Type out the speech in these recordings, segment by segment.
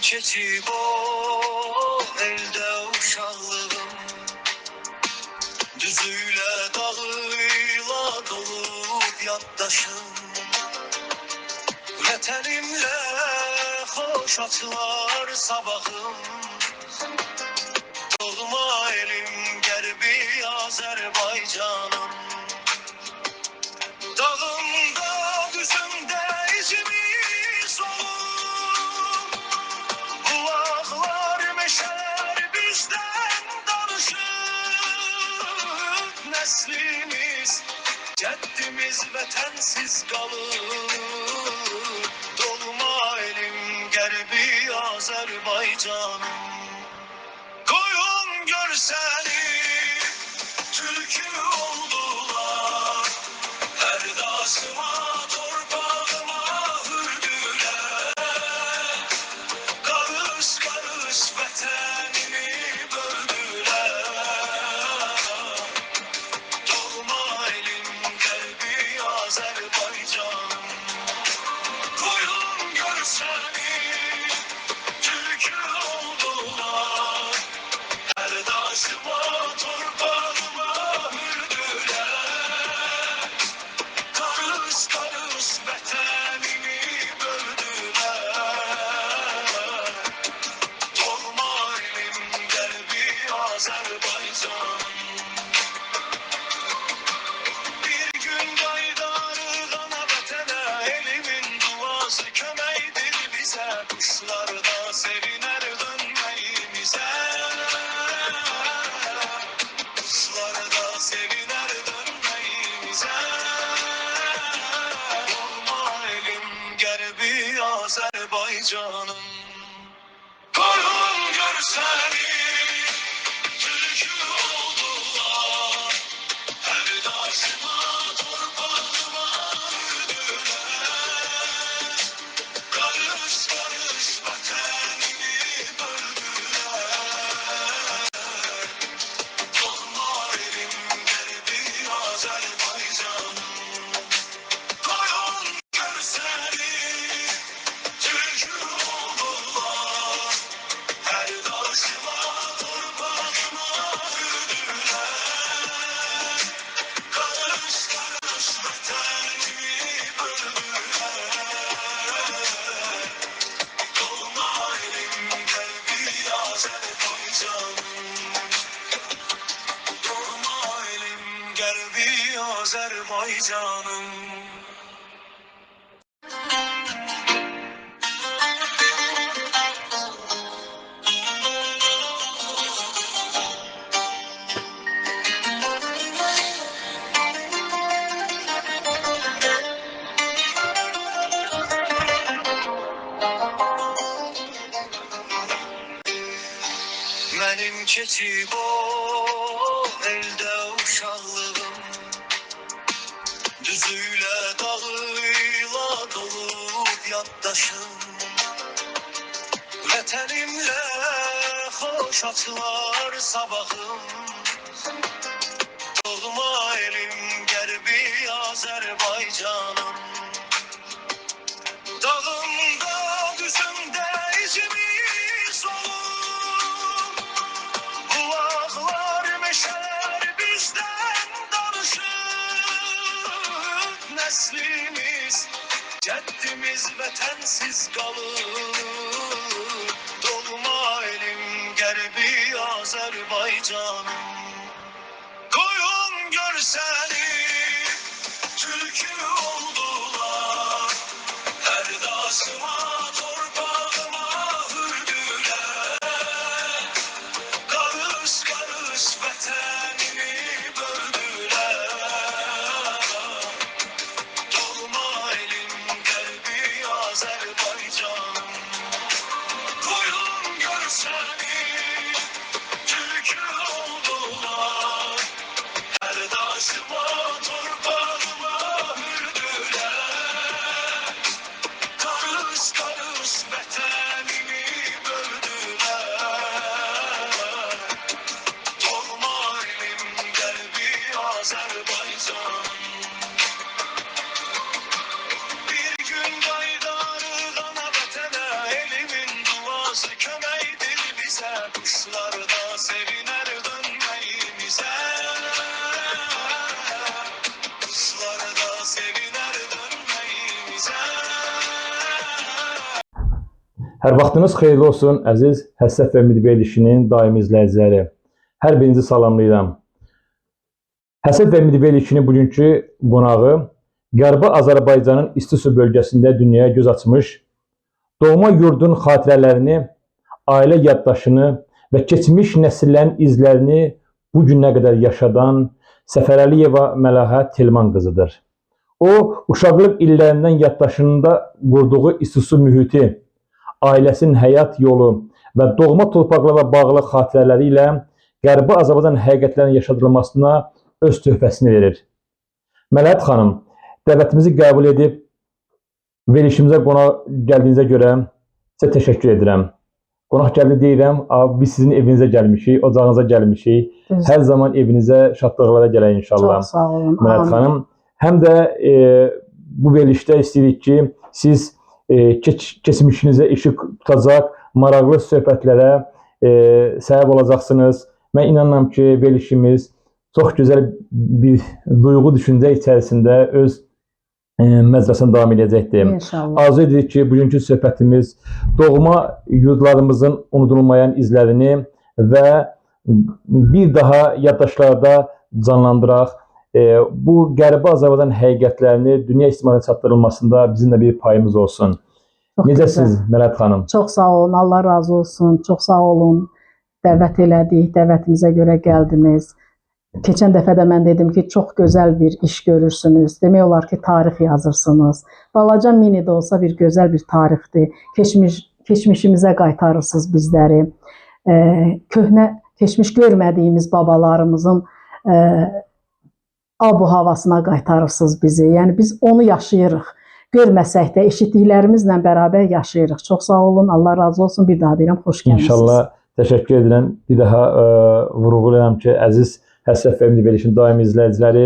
keçib o elde uşaqlığım, düzüyle dağıyla dolub yaddaşım. Vətənimlə xoş açılar sabahım, doğma elim qərbi Azərbaycanım. Dağımda düzümdə izimiz olur, bulaqlar, meşələr bizdən danışır. Nəslimiz, cəddimiz vətənsiz qalır, doğma elim qərbi Azərbaycanım. Qoyun görsəni, türkü oldular, hər daşıma, torpağıma hürdülər. Qarış qarış vətənimi böldülər, doğma elim qəlbi Azərbaycanım. Qoyun görsəni, türkü oldular, hər daşıma, torpağıma hürdülər. Qarış qarış vətənimi böldülər, doğma elim qəlbi Azərbaycanım. Bir gün qayıdarıq ana vətənə, elimin duası köməkdir bizə, quşlar da sevinər dönməyimizə. Quşlar da sevinər dönməyimizə, doğma elim qərbi Azərbaycanım. Qoyun görsəni, türkü oldular, hər daşıma, torpağıma hürdülər. Qarış qarış vətənimi böldülər, doğma elim qərbi Azərbaycanım. Qoyun görsəni, türkü oldular, hər daşıma, torpağıma hürdülər. Qarış qarış vətənimi böldülər, doğma elim qəlbi Azərbaycanım. Doğma elim qəlbi Azərbaycanım. Mənim keçib o elde uşaqlığım, düzüyle dağıyla dolub yaddaşım. Vətənimlə xoş açılar sabahım, doğma elim qərbi Azərbaycanım. Dağımda düzümdə izimiz olur, bulaqlar, meşələr bizdən danışır. Nəslimiz, cəddimiz vətənsiz qalır, doğma elim qərbi Azərbaycanım. Qoyun görsəni, türkü oldular, hər daşıma, torpağıma hürdülər. Qarış qarış vətənimi böldülər, doğma elim qəlbi Azərbaycanım. Qoyun görsəni, türkü oldular, hər daşıma, torpağıma hürdülər. Qarış qarış vətənimi böldülər, doğma elim qəlbi Azərbaycanım. Bir gün qayıdarıq ana vətənə, elimin duası Kuşlar da seviner dönmeyimize. Kuşlar da seviner dönmeyimize. Hər vaxtınız xeyirli olsun, əziz Həssəf və Ümid verilişinin daimi izləyiciləri. Hər birinizi salamlayıram. Həssəf və Ümid verilişinin bugünkü qonağı Qərbi Azərbaycanın İstisu bölgəsində dünyaya göz açmış, doğma yurdun xatirələrini, ailə yaddaşını və keçmiş nəsillərin izlərini bu günə qədər yaşadan Səfərəliyeva Məlahət Telman qızıdır. O, uşaqlıq illərindən yaddaşında qurduğu İstisu mühiti, ailəsinin həyat yolu və doğma torpaqlarla bağlı xatirələri ilə Qərbi Azərbaycan həqiqətlərinin yaşadılmasına öz töhfəsini verir. Məlahət xanım, dəvətimizi qəbul edib verilişimizə qonaq gəldiyinizə görə sizə təşəkkür edirəm. Qonaq gəldi deyirəm, biz sizin evinizə gəlmişik, ocağınıza gəlmişik. Hər zaman evinizə, şadlıqlara gələk inşallah. Çox sağ olun. Məlahət xanım, həm də bu verilişdə istəyirik ki, siz keçmişinizə işıq tutacaq, maraqlı söhbətlərə səbəb olacaqsınız. Mən inanıram ki, verilişimiz çox gözəl bir duyğu düşüncə içərisində öz məcrasını davam edəcəkdir. İnşallah. Arzu edirik ki, bugünkü söhbətimiz doğma yurdlarımızın unudulmayan izlərini və bir daha yaddaşlarda canlandıraq. Bu Qərbi Azərbaycan həqiqətlərini dünya ictimaiyyətinə çatdırılmasında bizim də bir payımız olsun. Necəsiniz Məlahət xanım? Çox sağ olun, Allah razı olsun. Çox sağ olun. Dəvət elədik, dəvətimizə görə gəldiniz. Keçən dəfə də mən dedim ki, çox gözəl bir iş görürsünüz. Demək olar ki, tarix yazırsınız. Balaca mini də olsa bir gözəl bir tarixdir. Keçmişimizə qaytarırsınız bizləri. Köhnə, keçmiş görmədiyimiz babalarımızın bu havasına qaytarırsınız bizi. Yəni biz onu yaşayırıq. Görməsək də eşitdiklərimizlə bərabər yaşayırıq. Çox sağ olun, Allah razı olsun. Bir daha deyirəm, xoş gəlmisiniz. İnşallah təşəkkür edirəm. Bir daha vurğulayıram ki, əziz Həssəf və Ümid verilişinin daimi izləyiciləri,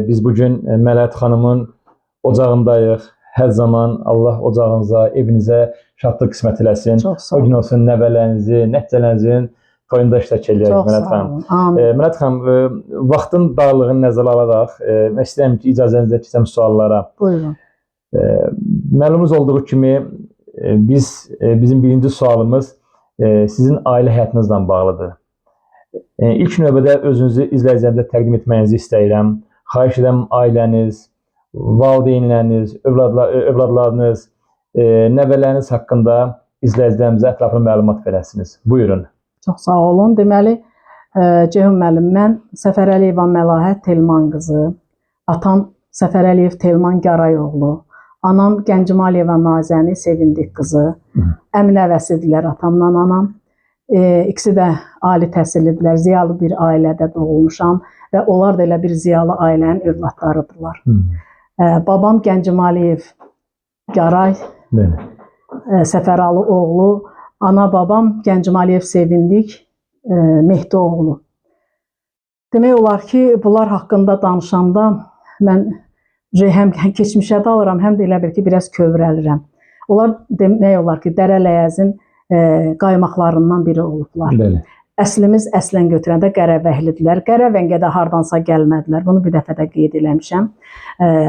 biz bugün Məlahət xanımın ocağındayıq. Hər zaman Allah ocağınıza, evinizə şadlıq qismət eləsin. O gün olsun nəvələrinizi, nəticələrinizin toyunda iştirak edək Məlahət xanım. Məlahət xanım, vaxtın darlığını nəzərə alaraq, mən istəyirəm ki, icazənizlə keçəm suallara. Buyurun. Məlumunuz olduğu kimi, bizim birinci sualımız sizin ailə həyatınızla bağlıdır. İlk növbədə özünüzü izləyicilərimizə təqdim etməyinizi istəyirəm. Xahiş edirəm ailəniz, valideynləriniz, övladlarınız, nəvələriniz haqqında izləyicilərimizə ətraflı məlumat verəsiniz. Buyurun. Çox sağ olun. Deməli, Ceyhun müəllim, mən Səfərəliyeva Məlahət Telman qızı, atam Səfərəliyev Telman Qarayoğlu, anam Gəncəmaliyeva Nazəni Sevindik qızı, əmin nəvəsidirlər atamla anam. İkisi də ali təhsillidirlər, ziyalı bir ailədə doğulmuşam və onlar da elə bir ziyalı ailənin övladlarıdırlar. Babam Gəncəmaliyev Qaray, Səfəralı oğlu, ana babam Gəncəmaliyev Sevindik Mehdioğlu. Demək olar ki, bunlar haqqında danışanda mən həm keçmişə dalıram, həm də elə bil ki, biraz kövrəlirəm. Onlar demək olar ki, Dərələyəzin qaymaqlarından biri olublar. Əslimiz əslən götürəndə Qərəvəhlidirlər. Qərəvəngə də hardansa gəlmədilər. Bunu bir dəfə də qeyd eləmişəm.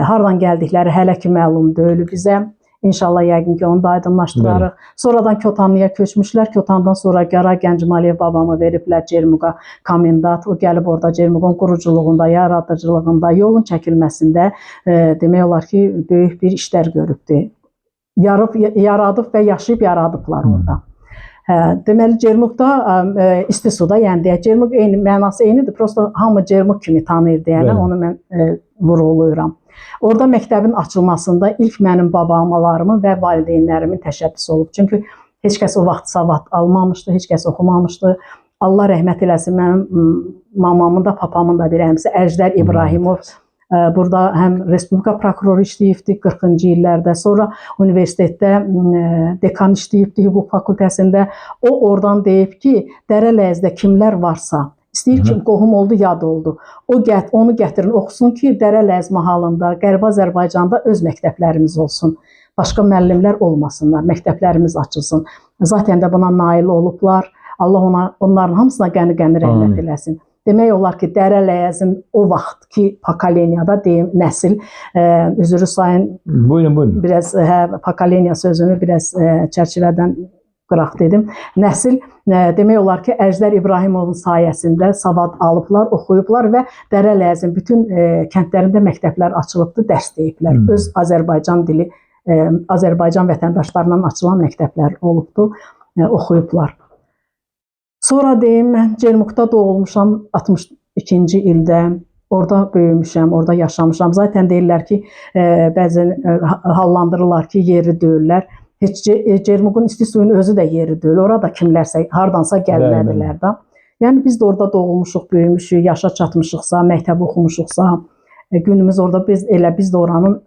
Hardan gəldikləri hələ ki məlum deyil bizə. İnşallah yəqin ki onu da aydınlaşdırarıq. Sonradan Kotanlıya köçmüşlər. Kotandan sonra Qaray Gəncəmaliyev babamı veriblər Cermuqa komendant. O gəlib orada Cermuqun quruculuğunda, yaradıcılığında, yolun çəkilməsində demək olar ki, böyük bir işlər görübdür. Yaradıb və yaşayıb yaradıblar orada. Deməli, Cermuqda İstisuda, yəni deyək, Cermuq mənası eynidir, prosta hamı Cermuq kimi tanıyır deyənə, onu mən vurğuluyuram. Orada məktəbin açılmasında ilk mənim babamalarımın və valideynlərimin təşəbbüsü olub. Çünki heç kəs o vaxt savad almamışdı, heç kəs oxumamışdı. Allah rəhmət eləsin, mənim mamamın da, papamın da bir əmsi Əjdər İbrahimov burada həm Respublika prokuroru işləyibdi 40-cı illərdə, sonra universitetdə dekan işləyibdi hüquq fakültəsində. O oradan deyib ki, Dərələyəzdə kimlər varsa, istəyir ki, qohum oldu, yad oldu. Onu gətirin, oxusun ki, Dərələyəz mahalında, Qərbi Azərbaycanda öz məktəblərimiz olsun. Başqa müəllimlər olmasınlar, məktəblərimiz açılsın. Zaten də buna nail olublar. Allah onların hamısına qəni-qəni rəhmət Amin. eləsin. Demək olar ki, Dərələyəzin o vaxtki pokoleniyada deyim, nəsil, üzrü sayın, Buyurun. biraz pokoleniya sözünü biraz çərçivədən qıraq dedim. Nəsil demək olar ki, Əjdər İbrahimovun sayəsində savad alıblar, oxuyublar və Dərələyəzin bütün kəndlərində məktəblər açılıbdı, dərs deyiblər. Öz Azərbaycan dili, Azərbaycan vətəndaşlarından açılan məktəblər olubdu, oxuyublar. Sonra deyim, mən Cermukda doğulmuşam 62-ci ildə. Orada böyümüşəm, orada yaşamışam. Zaten deyirlər ki, bəzən hallandırırlar ki, yeri deyirlər. Heç Cermukun isti suyun özü də yeri deyil. Orada kimlərsə, hardansa gəlmədilər də. Yəni biz də orada doğulmuşuq, böyümüşük, yaşa çatmışıqsa, məktəb oxumuşuqsa, günümüz orada biz də oranın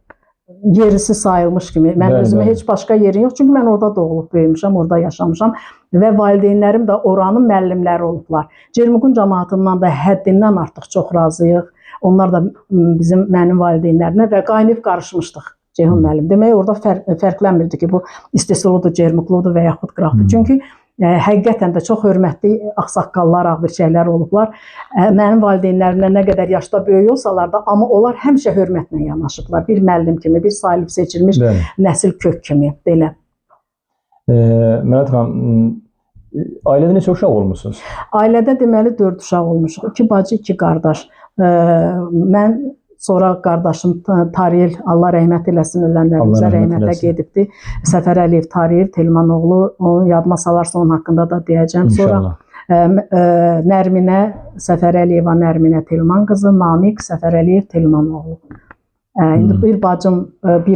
yerisi sayılmış kimi. Mən özümə heç başqa yerim yox. Çünki mən orada doğulub böyümüşəm, orada yaşamışam və valideynlərim də oranın müəllimləri olublar. Cermukun cəmaatından da həddindən artıq çox razıyıq. Onlar da mənim valideynlərimə və qaynayıb qarışmışdıq Ceyhun müəllim. Demək orada fərqlənmirdi ki, bu istehsalıdır, Cermukludur və yaxud qıraqdır. Çünki həqiqətən də çox hörmətli ağsaqqallar, ağbirçəklər olublar. Mənim valideynlərimlə nə qədər yaşda böyük olsalar da, amma onlar həmişə hörmətlə yanaşıblar. Bir müəllim kimi, bir salib seçilmiş nəsil kök kimi, belə. Mələt xanım, ailədə neçə uşaq olmuşsunuz? Ailədə deməli 4 uşaq olmuşuq. 2 bacı, 2 qardaş. Mən sonra qardaşım Tariyel, Allah rəhmət eləsin, ölənlərimizə rəhmətə gedibdi. Səfər Əliyev Tariyev, Telman oğlu, onu yadıma salarsa onun haqqında da deyəcəm. İnşallah. Sonra Nərminə, Səfər Əliyeva Nərminə Telman qızı, Namiq Səfər Əliyev Telman oğlu. İndi bir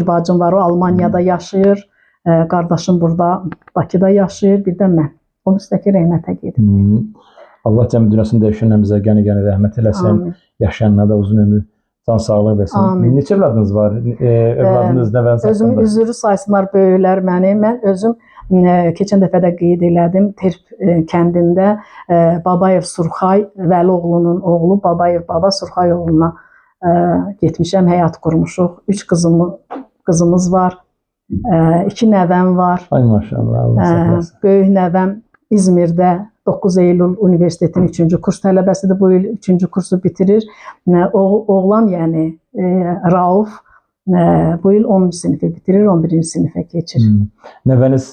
bacım var, o Almaniyada yaşayır. Qardaşım burada Bakıda yaşayır, bir də mən. Onun üstəki rəhmətə gedib. Allah cəmi dünyasını dəyişənlərimizə qəni-qəni rəhmət eləsin. Yaşayanlara da uzun ömür, can sağlıq versin. Neçə evladınız var? Evladınız, nəvəniz haqqında? Özüm üzrü saysınlar böyüklər məni. Mən özüm keçən dəfə də qeyd elədim. Terp kəndində Babayev Surxay Vəlioğlunun oğlu Babayev Baba Surxay oğluna getmişəm, həyat qurmuşuq. 3 qızımız var. 2 nəvəm var. Ay maşallah. Böyük nəvəm İzmirdə 9 Eylül Universitetinin 3-cü kurs tələbəsidir. Bu il 3-cü kursu bitirir. Oğlan, yəni Rauf, bu il 10-cu sinifi bitirir, 11-ci sinifə keçir. Nəvəniz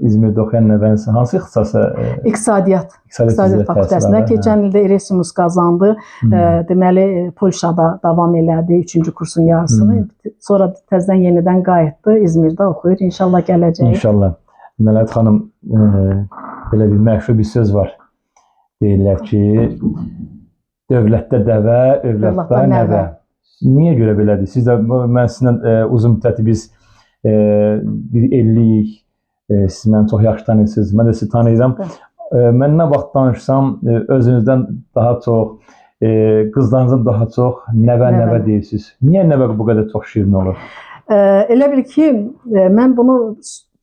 İzmirdə oxuyan nəvəniz hansı ixtisasa? İqtisadiyyat fakültəsində. Keçən ildə Erasmus qazandı. Deməli, Polşada davam elədi 3-cü kursun yarısını. Sonra təzədən yenidən qayıtdı. İzmirdə oxuyur. İnşallah gələcək. İnşallah. Mələt xanım, belə bir məşhur bir söz var. Deyirlər ki, dövlətdə dəvə, övladda nəvə. Niyə görə belədir? Siz də, mən sizinlə uzun müddəti biz bir 50-yik, siz məni çox yaxşı tanıyırsınız, mən də sizi tanıyıram. Mən nə vaxt danışsam, özünüzdən daha çox, qızlarınızdan daha çox nəvə deyirsiniz. Niyə nəvə bu qədər çox şirin olur? Elə bil ki, mən bunu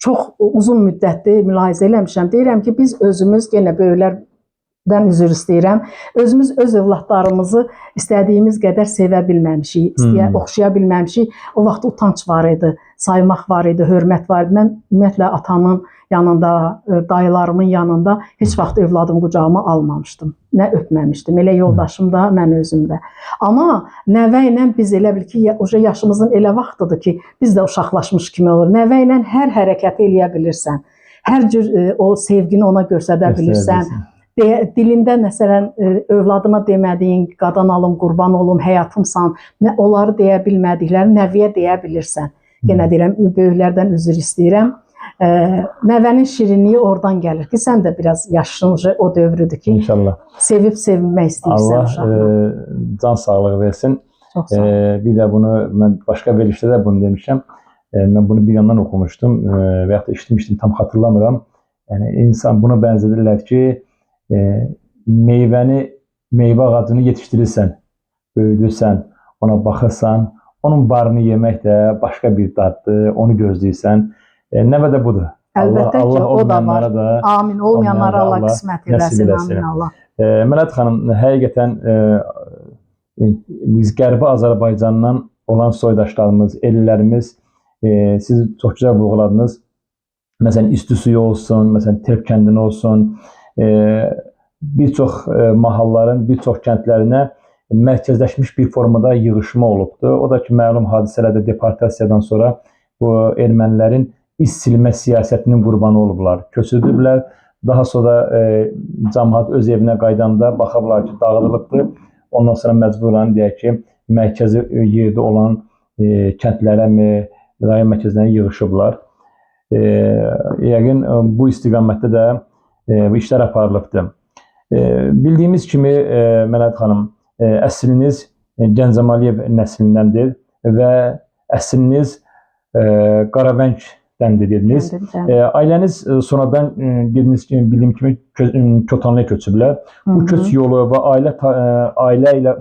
çox uzun müddətli mülahizə eləmişəm. Deyirəm ki, biz özümüz, yenə böyüklərdən üzr istəyirəm, özümüz öz övladlarımızı istədiyimiz qədər sevə bilməmişik, oxşaya bilməmişik. O vaxt utanç var idi, saymaq var idi, hörmət var idi. Mən ümumiyyətlə atamın yanında, dayılarımın yanında heç vaxt övladımı qucağıma almamışdım. Nə öpməmişdim, elə yoldaşım da, mən özüm də. Amma nəvə ilə biz elə bil ki, yaşımızın elə vaxtıdır ki, biz də uşaqlaşmış kimi olur. Nəvə ilə hər hərəkəti eləyə bilirsən, hər cür o sevgini ona göstərə bilirsən. Dilində məsələn, övladıma demədiyin, qadan alım, qurban olum, həyatımsan, onları deyə bilmədiklərini nəvəyə deyə bilirsən. Yenə deyirəm, böyüklərdən üzr istəyirəm. Nəvənin şirinliyi oradan gəlir ki, sən də biraz yaşın o dövrüdür ki, sevib sevinmək istəyirsən uşaqla. Allah can sağlığı versin. Bir də bunu, mən başqa verilişdə də bunu demişəm. Mən bunu bir yandan oxumuşdum və yaxud da işitmişdim, tam xatırlamıram. Yəni, insan buna bənzədirlər ki, meyvə ağacını yetişdirirsən, böyüdürsən, ona baxırsan, onun barını yemək də başqa bir daddır, onu gözləyirsən. Nəvə də budur. Əlbəttə ki, o da var. Amin. Olmayanlara Allah qismət eləsin. Amin Allah. Mələt xanım, həqiqətən biz Qərbi Azərbaycandan olan soydaşlarımız, ellərimiz, siz çox gözəl vurğuladınız. Məsələn, İsti suyu olsun, məsələn, Terp kəndini olsun. bir çox mahalların, bir çox kəndlərinə mərkəzləşmiş bir formada yığışma olubdu. O da ki, məlum hadisələrdə deportasiyadan sonra bu ermənilərin iz silmə siyasətinin qurbanı olublar. Köçürdüblər. Daha sonra cəmaət öz evinə qaydanda baxıblar ki, dağıdılıbdır. Ondan sonra məcburen deyək ki, mərkəzi yerdə olan kəndlərə, rayon mərkəzlərinə yığışıblar. Yəqin bu istiqamətdə də işlər aparılıbdır. Bildiyimiz kimi, Mələt xanım, əsliniz Gəncəmaliyev nəslindəndir və əsliniz Qaravəngdəndir dediniz. Ailəniz sonradan dediniz ki, bildiyim kimi Kotanlıya köçüblər. Bu köç yolu və ailə ilə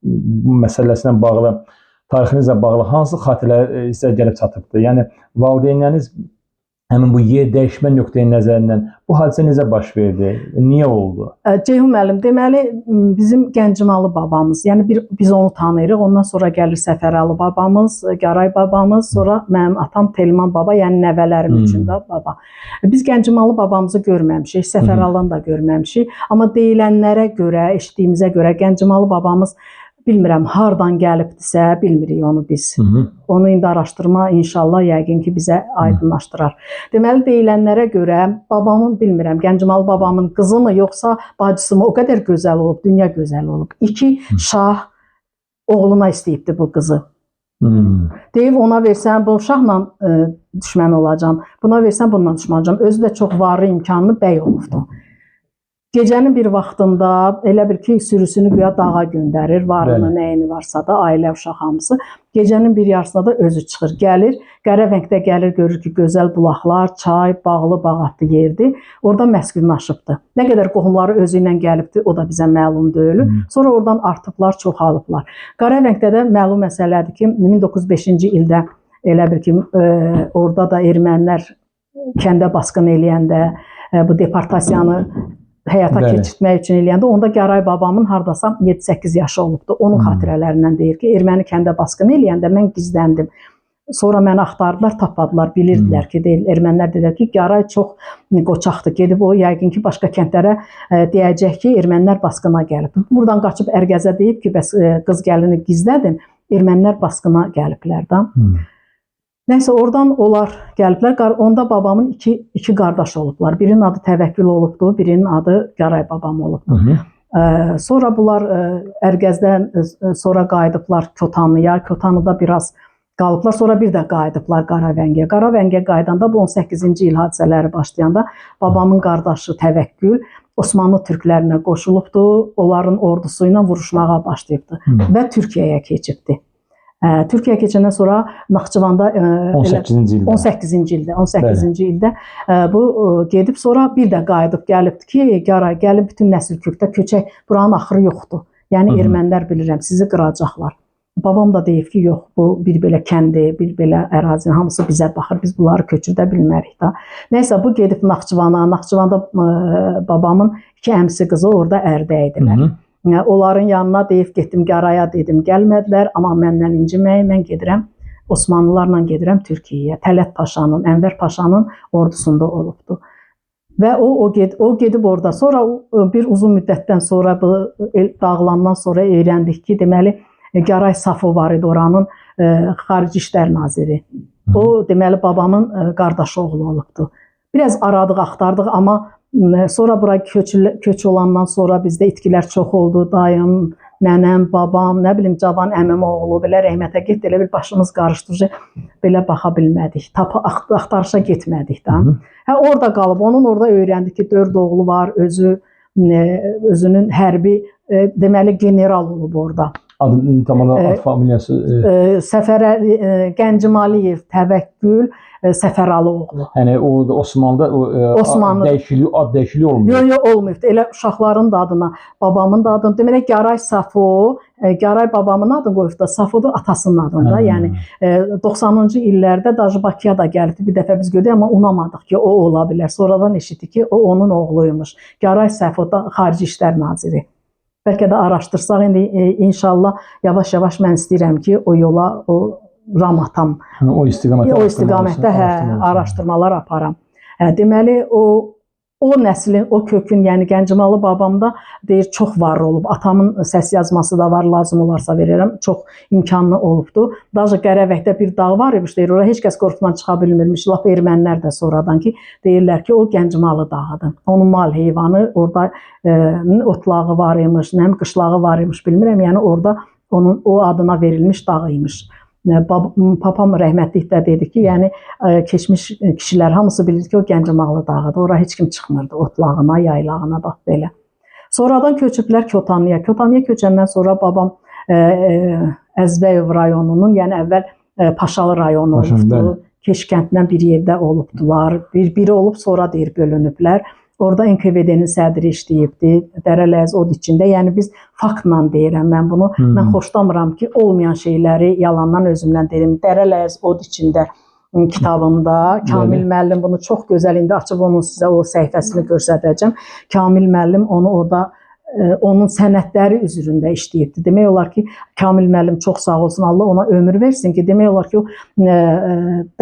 bu məsələsinə bağlı, tarixinizlə bağlı hansı xatirələr sizə gəlib çatıbdır? Yəni, valideynləriniz həmin bu yer dəyişmə nöqteyi nəzərindən bu hadisə necə baş verdi? Niyə oldu? Ceyhun müəllim, deməli bizim Gəncəmalı babamız, yəni biz onu tanıyırıq. Ondan sonra gəlir Səfəralı babamız, Garay babamız, sonra mənim atam Telman baba, yəni nəvələrim üçün də baba. Biz Gəncəmalı babamızı görməmişik, Səfəralını da görməmişik. Amma deyilənlərə görə, eşitdiyimizə görə Gəncəmalı babamız bilmirəm, hardan gəlibdirsə, bilmirik onu biz. Onu indi araşdırma inşallah yəqin ki, bizə aydınlaşdırar. Deməli, deyilənlərə görə babamın, bilmirəm, Gəncəmalı babamın qızı mı, yoxsa bacısı mı o qədər gözəl olub, dünya gözəl olub. 2 şah oğluna istəyibdi bu qızı. Deyib, ona versən, bu şahla düşmən olacam, buna versən, bununla düşmən olacam. Özü də çox varlı, imkanlı bəy olubdu. Gecənin bir vaxtında elə bir ki, sürüsünü güya dağa göndərir, varını, nəyini varsa da, ailə uşaq hamısı. Gecənin bir yarısında da özü çıxır, gəlir. Qaravəngdə gəlir, görür ki, gözəl bulaqlar, çay, bağlı, bağatlı yerdir. Orada məskunlaşıbdır. Nə qədər qohumları özü ilə gəlibdir, o da bizə məlum deyil. Sonra oradan artıblar, çoxalıblar. Qaravəngdə də məlum məsələdir ki, 1905-ci ildə elə bir ki, orada da ermənilər kəndə basqın eləyəndə, bu deportasiyanı həyata keçirtmək üçün eləyəndə, onda Garay babamın hardasa 7-8 yaşı olubdu. Onun xatirələrindən deyir ki, erməni kəndə basqın eləyəndə mən gizləndim. Sonra məni axtardılar, tapadılar, bilirdilər ki, ermənilər dedilər ki, Garay çox qoçaqdır, gedib o yəqin ki, başqa kəndlərə deyəcək ki, ermənilər basqına gəlib. Buradan qaçıb Ərgəzə deyib ki, bəs qız gəlini gizlədin, ermənilər basqına gəliblər də. Nəysə, oradan onlar gəliblər. Onda babamın iki qardaş olublar. Birinin adı Təvəkkül olubdu, birinin adı Garay babam olubdu. Sonra bunlar Ərgəzdən sonra qayıdıblar Kotanlıya. Kotanlıda biraz qalıblar. Sonra bir də qayıdıblar Qaravəngə. Qaravəngə qaydanda bu 18-ci il hadisələri başlayanda babamın qardaşı Təvəkkül Osmanlı türklərinə qoşulubdu. Onların ordusu ilə vuruşmağa başlayıbdı və Türkiyəyə keçibdi. Türkiyəyə keçəndən sonra Naxçıvanda 18-ci ildə bu gedib sonra bir də qayıdıb gəlibdi ki, Garay gəlib bütün nəsil kökdə köçək, buranın axırı yoxdur. Yəni ermənilər bilirəm, sizi qıracaqlar. Babam da deyib ki, yox, bu bir belə kəndi, bir belə ərazinin hamısı bizə baxır, biz bunları köçürdə bilmərik də. Nəysə, bu gedib Naxçıvana, Naxçıvanda babamın 2 əmsi qızı orada ərdə idilər. Onların yanına deyib, getdim Garaya dedim, gəlmədilər, amma məndən inciməyin, mən gedirəm, Osmanlılarla gedirəm Türkiyəyə. Tələt Paşanın, Ənvər Paşanın ordusunda olubdu. Və o gedib orada. Sonra bir uzun müddətdən sonra, dağılandan sonra öyrəndik ki, deməli, Garay Safo var idi oranın Xarici İşlər Naziri. O, deməli, babamın qardaşı oğlu olubdu. Biraz aradıq, axtardıq, amma sonra bura köç olandan sonra bizdə itkilər çox oldu. Dayım, nənəm, babam, nə bilim, cavan əmim oğlu, belə rəhmətə getdi, elə bir başımız qarışdırıcı, belə baxa bilmədik, axtarışa getmədik də. Orada qalıb, onun orada öyrəndik ki, 4 oğlu var, özünün hərbi, deməli, general olub orada. Adı tamamı, ad familiyası? Gəncəmaliyev, Təvəkkül, Səfəralı oğlu. Yəni o Osmanlıda ad dəyişikliyi olmuyor. Yox, olmuyubdu. Elə uşaqların da adına, babamın da adını. Deməli, Garay Safo, Garay babamın adını qoyub da, Safo da atasının adında. Yəni 90-cı illərdə Dajı Bakıya da gəldi. Bir dəfə biz gördük, amma unamadıq ki, o ola bilər. Sonradan eşitdik ki, o onun oğluymuş. Garay Safo da Xarici İşlər Naziri. Bəlkə də araşdırsaq, indi inşallah yavaş-yavaş mən istəyirəm ki, o yola, o Ramatam. O istiqamətdə araşdırmalar aparam. Deməli, o o nəslin, o kökün, yəni Gəncəmalı babamda deyir çox var olub. Atamın səs yazması da var, lazım olarsa verərəm. Çox imkanlı olubdu. Daha Qərəvəkdə bir dağ var imiş, deyir. Ora heç kəs qorxudan çıxa bilmirmiş. Lap ermənilər də sonradan ki, deyirlər ki, o Gəncəmalı dağıdır. Onun mal heyvanı, orada otlağı var imiş, nəm qışlağı var imiş, bilmirəm. Yəni orada onun o adına verilmiş dağ imiş. Papam rəhmətlik də dedi ki, yəni keçmiş kişilər hamısı bilir ki, o Gəncəmalı dağıdır. Ora heç kim çıxmırdı otlağına, yaylağına, bax belə. Sonradan köçüblər Kotanlıya. Kotanlıya köçəndən sonra babam Əzbəyov rayonunun, yəni əvvəl Paşalı rayonu olubdu. Keş kəndindən bir yerdə olubdular. Biri olub, sonra deyir bölünüblər. Orada NKVD-nin sədri işləyibdi, Dərələz od içində. Yəni biz faktla deyirəm mən bunu. Mən xoşlamıram ki, olmayan şeyləri yalandan özümdən deyirəm. Dərələz od içində kitabında Kamil müəllim bunu çox gözəl, indi açıb onun sizə o səhifəsini göstərəcəm. Kamil müəllim onu orada onun sənədləri üzründə işləyibdi. Demək olar ki, Kamil müəllim çox sağ olsun, Allah ona ömür versin ki, demək olar ki, o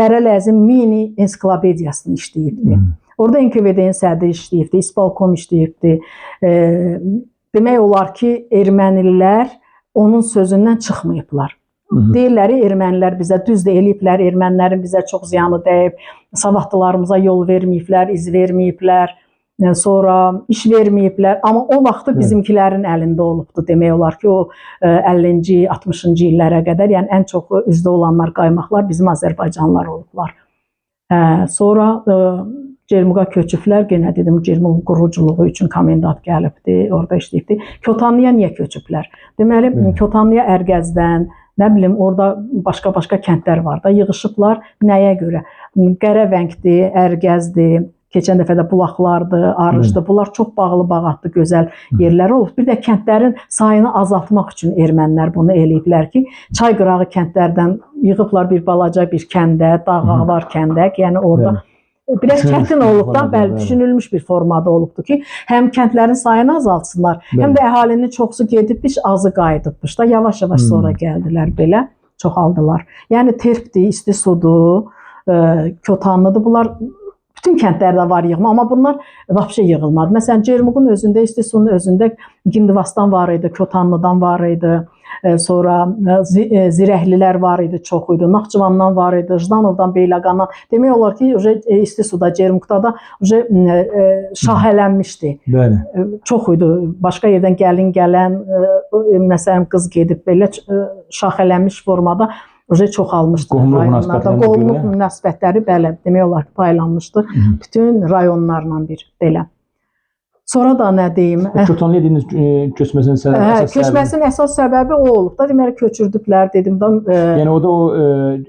Dərələzin mini ensiklopediyasını işləyibdi. Orada NKVD-nin sədri işləyibdi, İspalkom işləyibdi. Demək olar ki, ermənilər onun sözündən çıxmayıblar. Deyirlər, ermənilər bizə düz də eləyiblər, ermənilərin bizə çox ziyanı dəyib, savadlılarımıza yol verməyiblər, iz verməyiblər, sonra iş verməyiblər. Amma o vaxtı bizimkilərin əlində olubdu. Demək olar ki, o 50-ci, 60-cı illərə qədər, yəni ən çox üzdə olanlar, qaymaqlar bizim Azərbaycanlılar olublar. Sonra Cermuqa köçüblər, yenə dedim, Cermuqun quruculuğu üçün komendant gəlibdi, orada işləyibdi. Kotanlıya niyə köçüblər? Deməli, Kotanlıya Ərgəzdən, nə bilim, orada başqa-başqa kəndlər var da, yığışıblar. Nəyə görə? Qərəvəngdir, Ərgəzdir, keçən dəfə də Bulaqlardır, Arışdır. Bunlar çox bağlı, bağatlı, gözəl yerlər olub. Bir də kəndlərin sayını azaltmaq üçün ermənilər bunu eləyiblər ki, çay qırağı kəndlərdən yığıblar bir balaca bir kəndə, dağa var kəndək, yəni orada biraz çətin olubdan, bəli, düşünülmüş bir formada olubdu ki, həm kəndlərin sayını azaltsınlar, həm də əhalinin çoxsu gedibmiş, azı qayıdıbmış da, yavaş-yavaş sonra gəldilər belə, çoxaldılar. Yəni Terpdir, isti sudur, Kotanlıdır, bunlar bütün kəndlərdə var yığma, amma bunlar vəbşə yığılmadı. Məsələn, Cermuqun özündə, isti suyun özündə Gindivasdan var idi, Kotanlıdan var idi. Sonra Zirəhlilər var idi, çox idi. Naxçıvandan var idi, Jdanovdan, Beyləqandan. Demək olar ki, isti suda, Cermuqda da şahələnmişdi. Çox idi. Başqa yerdən gələn, məsələn, qız gedib belə şahələnmiş formada çoxalmışdı. Qohumluq münasibətləri belə demək olar ki, paylanmışdı. Bütün rayonlarla bir belə. Sonra da nə deyim? Kotanlıya dediniz köçməsinin əsas səbəbi? Köçməsinin əsas səbəbi o olub da, deməli köçürdüblər dedim də. Yəni o da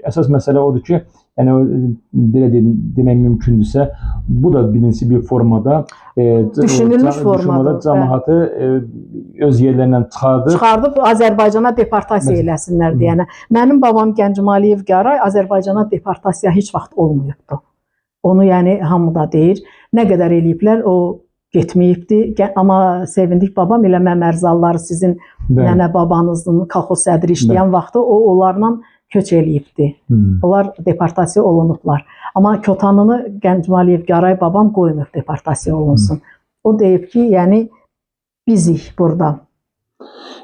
əsas məsələ odur ki, yəni belə demək mümkündürsə, bu da bilinçli bir formada düşünülmüş formada cəmaatı öz yerlərindən çıxardıb Azərbaycana deportasiya eləsinlər deyənə. Mənim babam Gəncəm Aliyev Qaray Azərbaycana deportasiya heç vaxt olmayıbdı. Onu yəni hamı da deyir. Nə qədər eləyiblər o getməyibdi. Amma sevindik babam elə Məmərzalları sizin nənə babanızın kolxoz sədri işləyən vaxtı o onlarla köç eləyibdi. Onlar deportasiya olunublar. Amma Kotanını Gəncəm Aliyev Qaray babam qoymayıb deportasiya olunsun. O deyib ki, yəni bizik burada.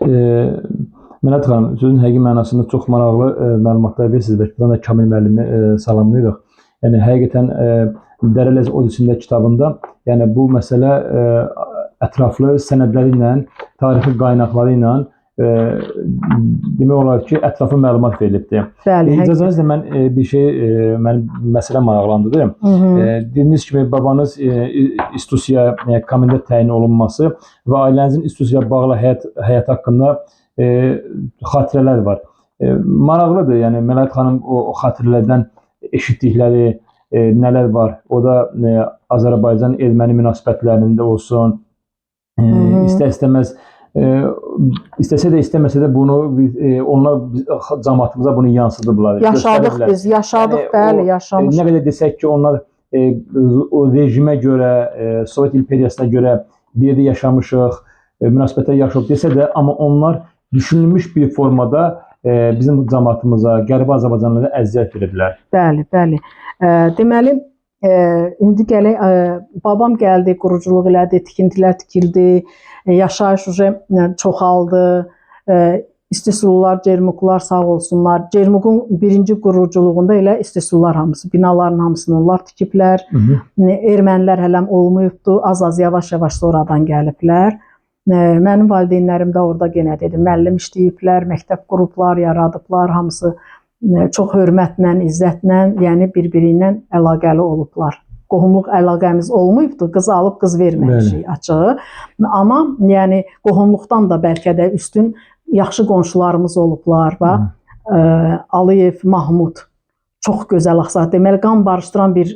Mələt xanım, sözün həqiqi mənasında çox maraqlı məlumatlar verirsiniz və buradan da Kamil müəllimi salamlayırıq. Yəni həqiqətən Dərələz od içində kitabında, yəni bu məsələ ətraflı sənədləri ilə, tarixi qaynaqları ilə demək olar ki, ətraflı məlumat verilibdir. İcazənizlə mən bir şey, mənim məsələ maraqlandırdı. Dediyiniz kimi, babanız İstusiya komendant təyin olunması və ailənizin İstusiya bağlı həyat haqqında xatirələr var. Maraqlıdır, yəni Mələt xanım o xatirələrdən eşitdikləri nələr var? O da Azərbaycan-Erməni münasibətlərində olsun, istər-istəməz, istəsə də istəməsə də bunu onlar cəmaatımıza bunu yansıdıblar. Yaşadıq biz, yaşadıq, bəli, yaşamışıq. Nə qədər desək ki, onlar o rejimə görə, Sovet imperiyasına görə bir yerdə yaşamışıq, münasibətlər yaşayıb desə də, amma onlar düşünülmüş bir formada bizim cəmaatımıza, Qərbi Azərbaycanlılara əziyyət verirlər. Bəli, bəli. Deməli, İndi gələk babam gəldi, quruculuq elədi, tikintilər tikildi, yaşayış çoxaldı. İstisullar, Cermuklar sağ olsunlar. Cermukun birinci quruculuğunda elə istisullar hamısı, binaların hamısını onlar tikiblər. Ermənilər hələm olmayıbdı, az-az yavaş-yavaş sonradan gəliblər. Mənim valideynlərim də orada yenə dedim, müəllim işləyiblər, məktəb qruplar yaradıblar, hamısı çox hörmətlə, izzətlə, yəni bir-biri ilə əlaqəli olublar. Qohumluq əlaqəmiz olmayıbdı, qız alıb qız verməmişik açığı. Amma yəni qohumluqdan da bəlkə də üstün yaxşı qonşularımız olublar. Aliyev Mahmud çox gözəl ağsaqqal, deməli qan barışdıran bir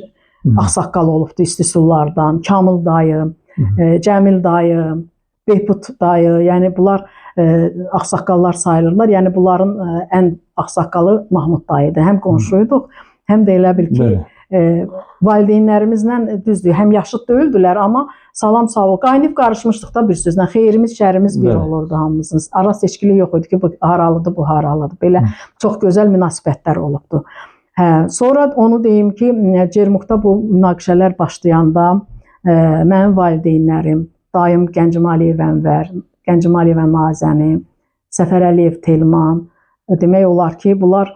ağsaqqal olubdu istisullardan. Kamil dayı, Cəmil dayı, Behbud dayı, yəni bunlar ağsaqqallar sayılırlar. Yəni bunların ən ağsaqqalı Mahmud dayıdır. Həm qonşuyduq, həm də elə bil ki, valideynlərimizlə düzdür, həm yaşıd deyildilər, amma salam sağ ol, qaynayıb qarışmışdıq da bir sözlə. Xeyrimiz, şərimiz bir olurdu hamımızın. Ara seçkili yox idi ki, bu haralıdır, bu haralıdır. Belə çox gözəl münasibətlər olubdu. Sonra onu deyim ki, Cermukda bu münaqişələr başlayanda mənim valideynlərim, dayım Gəncəmaliyev Ənvər, Gəncəmaliyev Nazəni, Səfər Əliyev Telman, demək olar ki, bunlar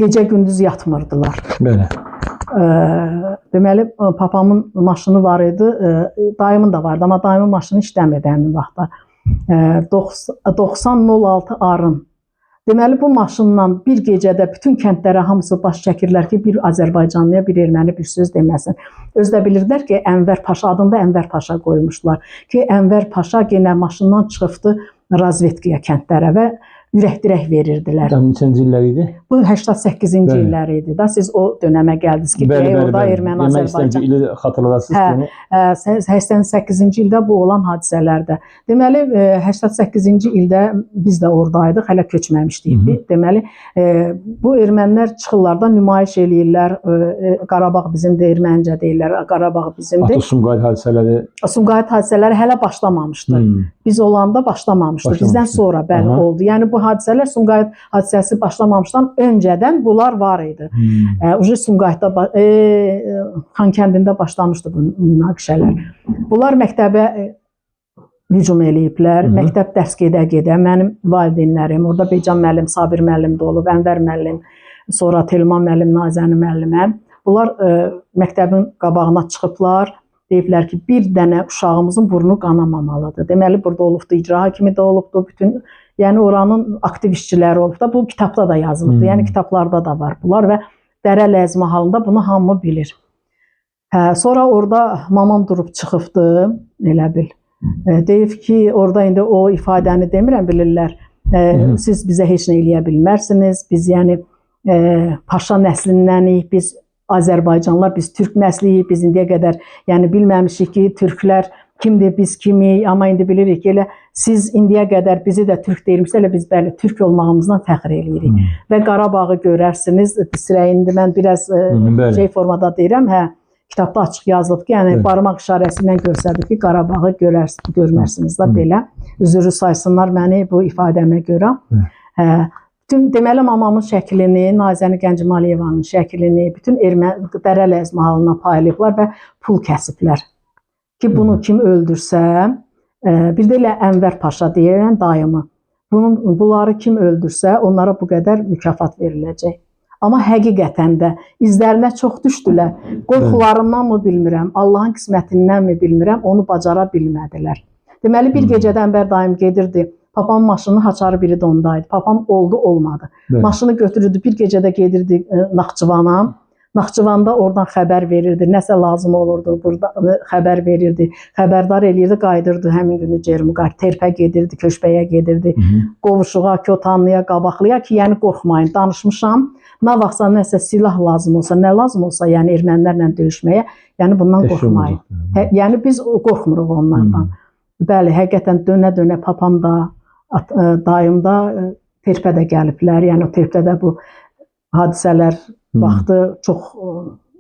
gecə-gündüz yatmırdılar. Deməli, papamın maşını var idi, dayımın da vardı, amma dayımın maşını işləmirdi həmin vaxtda. 90-06 arın. Deməli, bu maşınla bir gecədə bütün kəndlərə hamısı baş çəkirlər ki, bir Azərbaycanlıya, bir erməni bir söz deməsin. Özdə bilirdilər ki, Ənvər Paşa, adında Ənvər Paşa qoymuşlar ki, Ənvər Paşa yenə maşından çıxıbdı razvedkiyə kəndlərə və ürək-dirək verirdilər. Neçənci illər idi? Bu 88-ci illər idi da. Siz o dönəmə gəldiniz ki, orada Erməni Azərbaycan. İli xatırladasınız ki, 88-ci ildə bu olan hadisələrdə. Deməli, 88-ci ildə biz də oradaydıq, hələ köçməmişdik. Deməli, bu ermənilər çıxırlar da nümayiş eləyirlər. Qarabağ bizimdir, erməncə deyirlər, Qarabağ bizimdir. Sumqayıt hadisələri? Sumqayıt hadisələri hələ başlamamışdı. Biz olanda başlamamışdı. Bizdən sonra bəli oldu. Yəni bu hadisələr Sumqayıt hadisəsi başlamamışdan öncədən bunlar var idi. Sumqayıtda, Xankəndində başlamışdı bu münaqişələr. Bunlar məktəbə hücum eləyiblər. Məktəb dərs gedə-gedə mənim valideynlərim, orada Beycan müəllim, Sabir müəllim də olub, Ənvər müəllim, sonra Telman müəllim, Nazəni müəllimə. Bunlar məktəbin qabağına çıxıblar. Deyiblər ki, bir dənə uşağımızın burnu qanamamalıdır. Deməli, burada olubdu, icra hakimi də olubdu, bütün, yəni oranın aktiv işçiləri olubdu. Bu kitabda da yazılıbdı, yəni kitablarda da var bunlar və Dərə Ləzmə halında bunu hamı bilir. Sonra orada mamam durub çıxıbdı, elə bil. Deyib ki, orada indi o ifadəni demirəm, bilirlər, siz bizə heç nə eləyə bilmərsiniz, biz yəni paşa nəslindənik, biz Azərbaycanlılar, biz türk nəsliyik, biz indiyə qədər yəni bilməmişik ki, türklər kimdir, biz kimik, amma indi bilirik ki, elə siz indiyə qədər bizi də türk deyirmişsə, elə biz bəli, türk olmağımızdan fəxr eləyirik. Və Qarabağı görərsiniz, indi mən biraz formada deyirəm, kitabda açıq yazılıb ki, yəni barmaq işarəsi ilə görsədir ki, Qarabağı görmərsiniz də belə. Üzürü saysınlar məni bu ifadəmə görə. Deməli, mamamın şəklini, Nazəni Gəncəmaliyevanın şəklini, bütün Dərə Ləzmə halına paylayıblar və pul kəsiblər. Ki, bunu kim öldürsə, bir də elə Ənvər Paşa deyirən dayımı, bunları kim öldürsə, onlara bu qədər mükafat veriləcək. Amma həqiqətən də izlərinə çox düşdülər. Qorxularından mı bilmirəm, Allahın qismətindən mi bilmirəm, onu bacara bilmədilər. Deməli, bir gecədən bər dayım gedirdi. Papamın maşının haçarı biri də ondaydı. Papam oldu, olmadı. Maşını götürürdü, bir gecədə gedirdi Naxçıvana. Naxçıvanda oradan xəbər verirdi, nəsə lazım olurdu, burada xəbər verirdi. Xəbərdar eləyirdi, qaydırdı həmin günü Cermuqa. Terpə gedirdi, Köşbəyə gedirdi. Qovuşuğa, Kötanlıya, Qabaqlıya ki, yəni qorxmayın, danışmışam. Nə vaxtsa nəsə silah lazım olsa, nə lazım olsa, yəni ermənilərlə döyüşməyə, yəni bundan qorxmayın. Yəni biz qorxmuruq onlardan. Bəli, həqiqətən dönə-dönə papam da, dayım da Terpədə gəliblər. Yəni o Terpədə bu hadisələr vaxtı çox,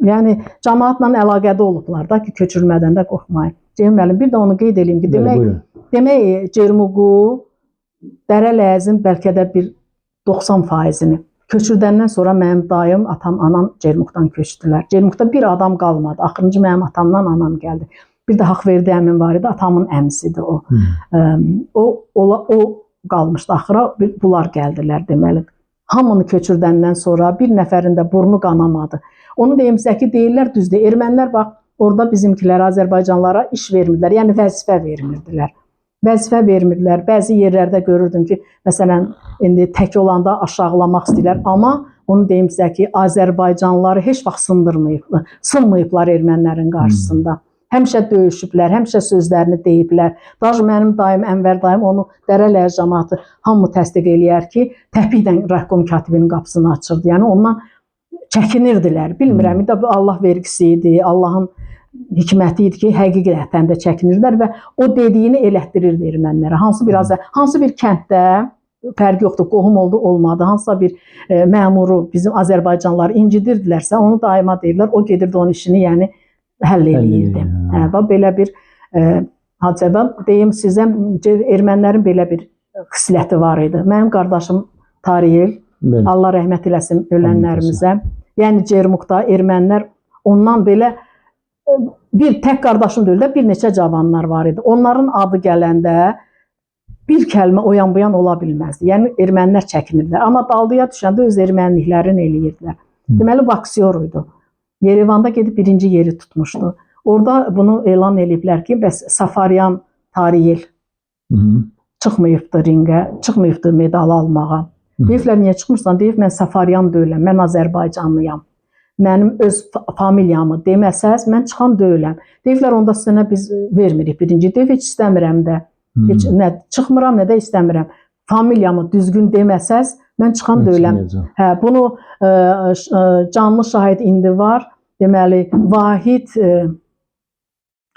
yəni cəmaatla əlaqədə olublar da ki, köçürülmədən də qorxmayın. Ceyhun müəllim, bir də onu qeyd edeyim ki, demək Cermuqu, Dərə Ləzin bəlkə də bir 90%-ni köçürdəndən sonra mənim dayım, atam, anam Cermuqdan köçdülər. Cermuqda bir adam qalmadı. Axırıncı mənim atamdan anam gəldi. Bir də Haqverdi əmim var idi, atamın əmisidir o. O qalmışdı axıra, bunlar gəldilər deməli. Hamını köçürdəndən sonra bir nəfərin də burnu qanamadı. Onu deyim sizə ki, deyirlər düzdür. Ermənilər bax, orada bizimkilərə, Azərbaycanlılara iş vermirdilər, yəni vəzifə vermirdilər. Vəzifə vermirdilər. Bəzi yerlərdə görürdüm ki, məsələn, indi tək olanda aşağılamaq istəyirlər. Amma onu deyim sizə ki, Azərbaycanlıları heç vaxt sınmayıblar ermənilərin qarşısında. Həmişə döyüşüblər, həmişə sözlərini deyiblər. Daha mənim dayım, Ənvər dayım onu Dərələyər cəmaatı hamı təsdiq eləyər ki, təpiklə rəhkom katibinin qapısını açırdı. Yəni ondan çəkinirdilər. Bilmirəm, Allah vergisi idi, Allahın hikməti idi ki, həqiqətən də çəkinirdilər və o dediyini elətdirirdi ermənilərə. Hansı bir kənddə fərqi yoxdur, qohum oldu, olmadı. Hansısa bir məmuru bizim Azərbaycanlılar incidirdilərsə, onu daima deyirlər, o gedirdi onun işini, yəni həll eləyirdi. Belə bir hadisədə deyim sizə, ermənilərin belə bir xüsusiyyəti var idi. Mənim qardaşım Tariyel, Allah rəhmət eləsin ölənlərimizə. Yəni Cermuqda ermənilər ondan belə bir tək qardaşım deyil də bir neçə cavanlar var idi. Onların adı gələndə bir kəlmə o yan bu yan ola bilməzdi. Yəni ermənilər çəkinirdilər. Amma daldıya düşəndə öz erməniliklərini eləyirdilər. Deməli Baksiyor idi. Yerevanda gedib birinci yeri tutmuşdu. Orada bunu elan eləyiblər ki, bəs Safaryan Tariyel çıxmayıbdı ringə, çıxmayıbdı medalı almağa. Deyiblər, niyə çıxmırsan? Deyib, mən Safaryan deyiləm, mən Azərbaycanlıyam. Mənim öz familiyamı deməsəz, mən çıxan deyiləm. Deyiblər, onda sizə biz vermirik birinci. Deyib, heç istəmirəm də. Heç nə çıxmıram, nə də istəmirəm. Familiyamı düzgün deməsəz, mən çıxan deyiləm. Bunu canlı şahid indi var. Deməli, Vahid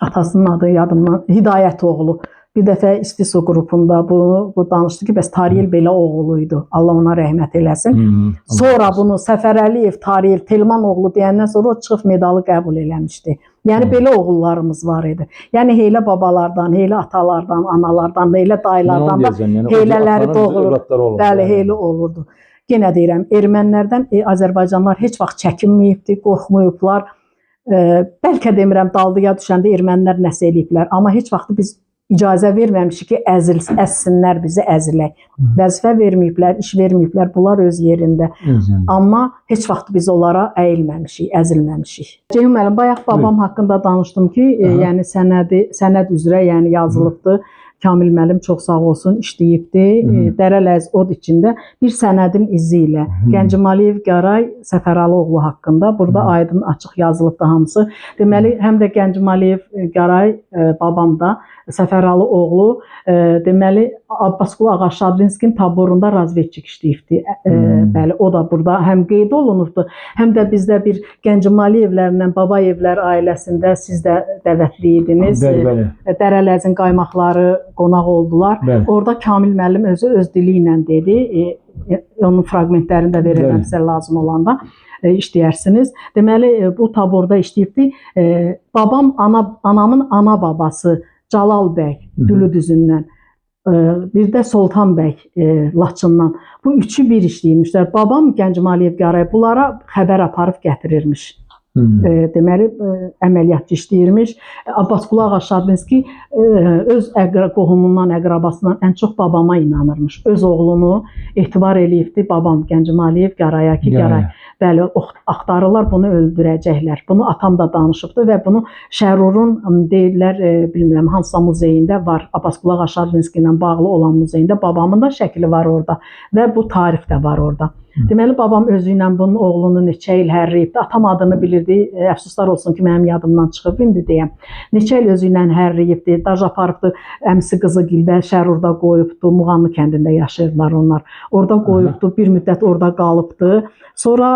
atasının adı yadımdan, Hidayət oğlu. Bir dəfə İstiso qrupunda bu danışdı ki, bəs Tariyel belə oğluydu. Allah ona rəhmət eləsin. Sonra bunu Səfər Əliyev, Tariyel, Telman oğlu deyəndən sonra o çıxıb medalı qəbul eləmişdi. Yəni belə oğullarımız var idi. Yəni heylə babalardan, heylə atalardan, analardan, heylə dayılardan da heylələri doğulur. Bəli, heylə olurdu. Yenə deyirəm, ermənilərdən Azərbaycanlılar heç vaxt çəkinməyibdi, qorxmayıblar. Bəlkə demirəm, daldıya düşəndə ermənilər nəsə eləyiblər. Amma heç vaxt biz icazə verməmişik ki, əzsinlər bizi, əzilək. Vəzifə verməyiblər, iş verməyiblər, bunlar öz yerində. Amma heç vaxt biz onlara əyilməmişik, əzilməmişik. Ceyhun müəllim, bayaq babam haqqında danışdım ki, yəni sənəd üzrə yəni yazılıbdı. Kamil müəllim çox sağ olsun, işləyibdi. Dərələz od içində bir sənədin izi ilə Gəncəmaliyev Qaray Səfəralioğlu haqqında burada aydın açıq yazılıbdı hamısı. Deməli, həm də Gəncəmaliyev Qaray babam da Səfəralioğlu deməli Abbasqulu Ağa Şadrinskinin taborunda razvedçik işləyibdi. Bəli, o da burada həm qeyd olunubdu, həm də bizdə bir Gəncəmaliyevlərlə Babayevlər ailəsində siz də dəvətli idiniz. Dərələzin qaymaqları qonaq oldular. Orada Kamil müəllim özü öz dili ilə dedi. Onun fraqmentlərini də verərəm sizə lazım olanda işləyərsiniz. Deməli, bu taborda işləyibdi. Babam, anamın ana babası Calal bəy Gülüdüzündən, bir də Soltan bəy Laçından. Bu üçü bir işləyirmişlər. Babam Gəncəmaliyev Qaray bunlara xəbər aparıb gətirirmiş. Deməli, əməliyyatçı işləyirmiş. Abbasqulu Ağa Şadrinski öz qohumundan, əqrabasından ən çox babama inanırmış. Öz oğlunu etibar eləyibdi babam Gəncəmaliyev Qaraya ki, Qaray. Bəli, axtarırlar, bunu öldürəcəklər. Bunu atam da danışıbdı və bunu Şərurun deyirlər, bilmirəm, hansısa muzeyində var. Abbasqulu Ağa Şadrinski ilə bağlı olan muzeyində babamın da şəkli var orada və bu tarix də var orada. Deməli, babam özü ilə bunun oğlunu neçə il hərriyibdi. Atam adını bilirdi, əfsuslar olsun ki, mənim yadımdan çıxıb indi deyəm. Neçə il özü ilə hərriyibdi, daj aparıbdı, əmsi qızı gildə Şərurda qoyubdu, Muğanlı kəndində yaşayırdılar onlar. Orada qoyubdu, bir müddət orada qalıbdı. Sonra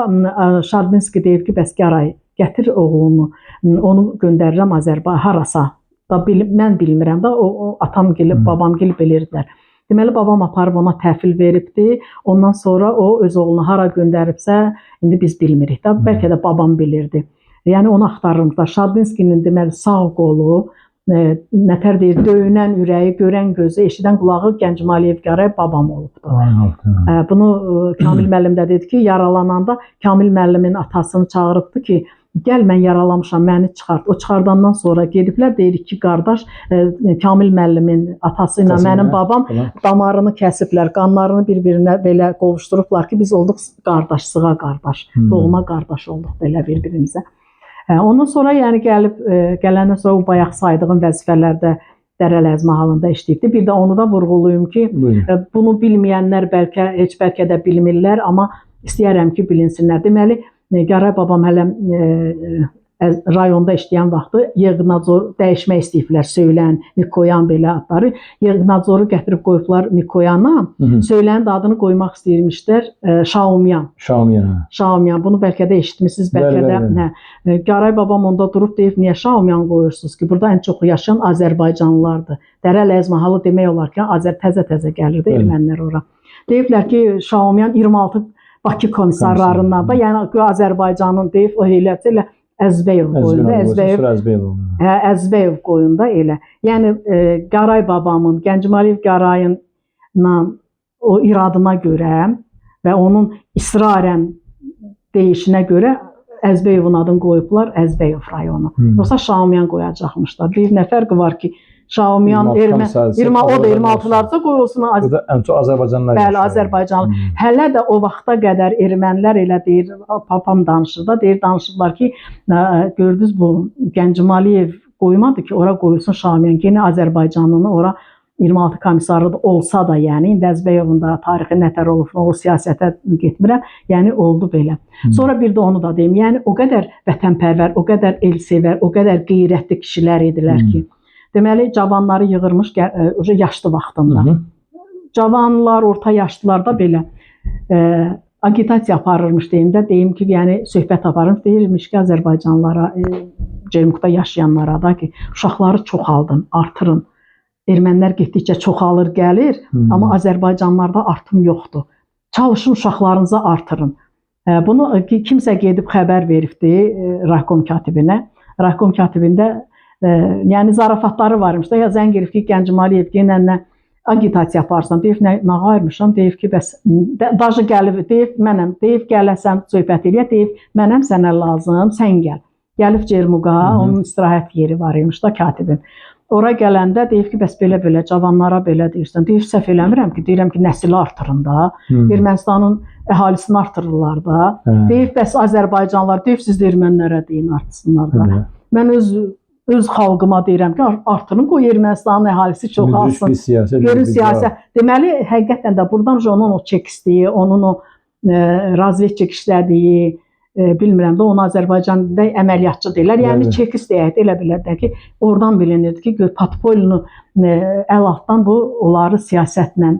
Şadrinski deyib ki, bəs Qaray, gətir oğlunu, onu göndərirəm Azərbaycan, harasa. Mən bilmirəm də, o atam gelib, babam gelib bilirdilər. Deməli, babam aparıb ona təhvil veribdi. Ondan sonra o öz oğlunu hara göndəribsə, indi biz bilmirik də. Bəlkə də babam bilirdi. Yəni onu axtarırmışlar. Şadrinskinin deməli sağ qolu nətər deyir, döyünən ürəyi, görən gözü, eşidən qulağı Gəncəm Aliyev Qaray babam olubdu. Bunu Kamil müəllim də dedi ki, yaralananda Kamil müəllimin atasını çağırıbdı ki, gəl mən yaralamışam, məni çıxart. O çıxardandan sonra gediblər, deyir iki qardaş, Kamil müəllimin atası ilə mənim babam damarını kəsiblər, qanlarını bir-birinə belə qovuşdurublar ki, biz olduq qardaş, sığa qardaş, doğma qardaş olduq belə bir-birimizə. Ondan sonra yəni gələndən sonra o bayaq saydığım vəzifələrdə Dərəl Əzmahalında işləyibdi. Bir də onu da vurğulayım ki, bunu bilməyənlər bəlkə də bilmirlər, amma istəyərəm ki, bilinsinlər. Deməli, Qaray babam hələ rayonda işləyən vaxtı Yığnacor dəyişmək istəyiblər, Söylən, Mikoyan belə adları. Yığnacoru gətirib qoyublar Mikoyana, Söylənin də adını qoymaq istəyirmişlər Şaumyan. Şaumyan, bunu bəlkə də eşitmişsiniz, bəlkə də. Qaray babam onda durub deyib, niyə Şaumyan qoyursunuz ki, burada ən çox yaşayan Azərbaycanlılardır. Dərəl Əzmahalı demək olar ki, təzə-təzə gəlirdi ermənilər ora. Deyiblər ki, Şaumyan 26 Bakı komissarlarından da, yəni Azərbaycanın deyib, o heyləti ilə Əzbəyev qoyunda, Əzbəyev qoyunda elə. Yəni, Qaray babamın, Gəncəm Aliyev Qarayın o iradına görə və onun israrən deyişinə görə Əzbəyevin adını qoyublar, Əzbəyev rayonu. Yoxsa Şaumyan qoyacaqmışlar. Bir nə fərqi var ki, Şaumyan, o da 26-larda qoyulsun. Bu da ən çox Azərbaycanlılar. Bəli, Azərbaycanlı. Hələ də o vaxta qədər ermənilər elə deyir, papam danışır da, danışırlar ki, gördünüz bu Gəncəm Aliyev qoymadı ki, ora qoyulsun Şaumyan. Yenə Azərbaycanlını ora 26 komissarı da olsa da, yəni indi Əzbəyevin də tarixi nətər olub, o siyasətə getmirəm, yəni oldu belə. Sonra bir də onu da deyim, yəni o qədər vətənpərvər, o qədər elsevər, o qədər qeyrətli kişilər idilər ki, deməli, cavanları yığırmış yaşlı vaxtında. Cavanlar, orta yaşlılar da belə agitasiya aparırmış deyim ki, yəni söhbət aparırmış, deyirmiş ki, Azərbaycanlılara, Cermukda yaşayanlara da ki, uşaqları çoxaldın, artırın. Ermənilər getdikcə çoxalır, gəlir, amma Azərbaycanlarda artım yoxdur. Çalışın, uşaqlarınızı artırın. Bunu kimsə gedib xəbər veribdi Raykom katibinə. Raykom katibində yəni zarafatları varmış da, ya zəng edib ki, Gəncəm Aliyev yenə agitasiya aparsan, deyib, nə ayırmışam, deyib ki, bəs, daşı gəlib, deyib, mənəm, deyib, gələsən, söhbət eləyə, deyib, mənəm, sənə lazım, sən gəl. Gəlib Cermuqa, onun istirahət yeri var imiş da katibin. Ora gələndə deyib ki, bəs belə-belə, cavanlara belə deyirsən, deyib, səhv eləmirəm ki, deyirəm ki, nəsili artırın da, Ermənistanın əhalisini artırırlar da, deyib, bəs Azərbaycanlılar, deyib, siz də ermənlərə deyin, artırsınlar da. Mən öz xalqıma deyirəm ki, artırın, qoy Ermənistanın əhalisi çoxalsın. Görün siyasət. Deməli, həqiqətən də buradan onun o çek istəyi, onun o razvedçik işlədiyi, bilmirəm də, onu Azərbaycanda əməliyyatçı deyirlər. Yəni, çek istəyəkdir, elə bilirlər ki, oradan bilinirdi ki, Patpolinu əl altdan bu, onları siyasətlə,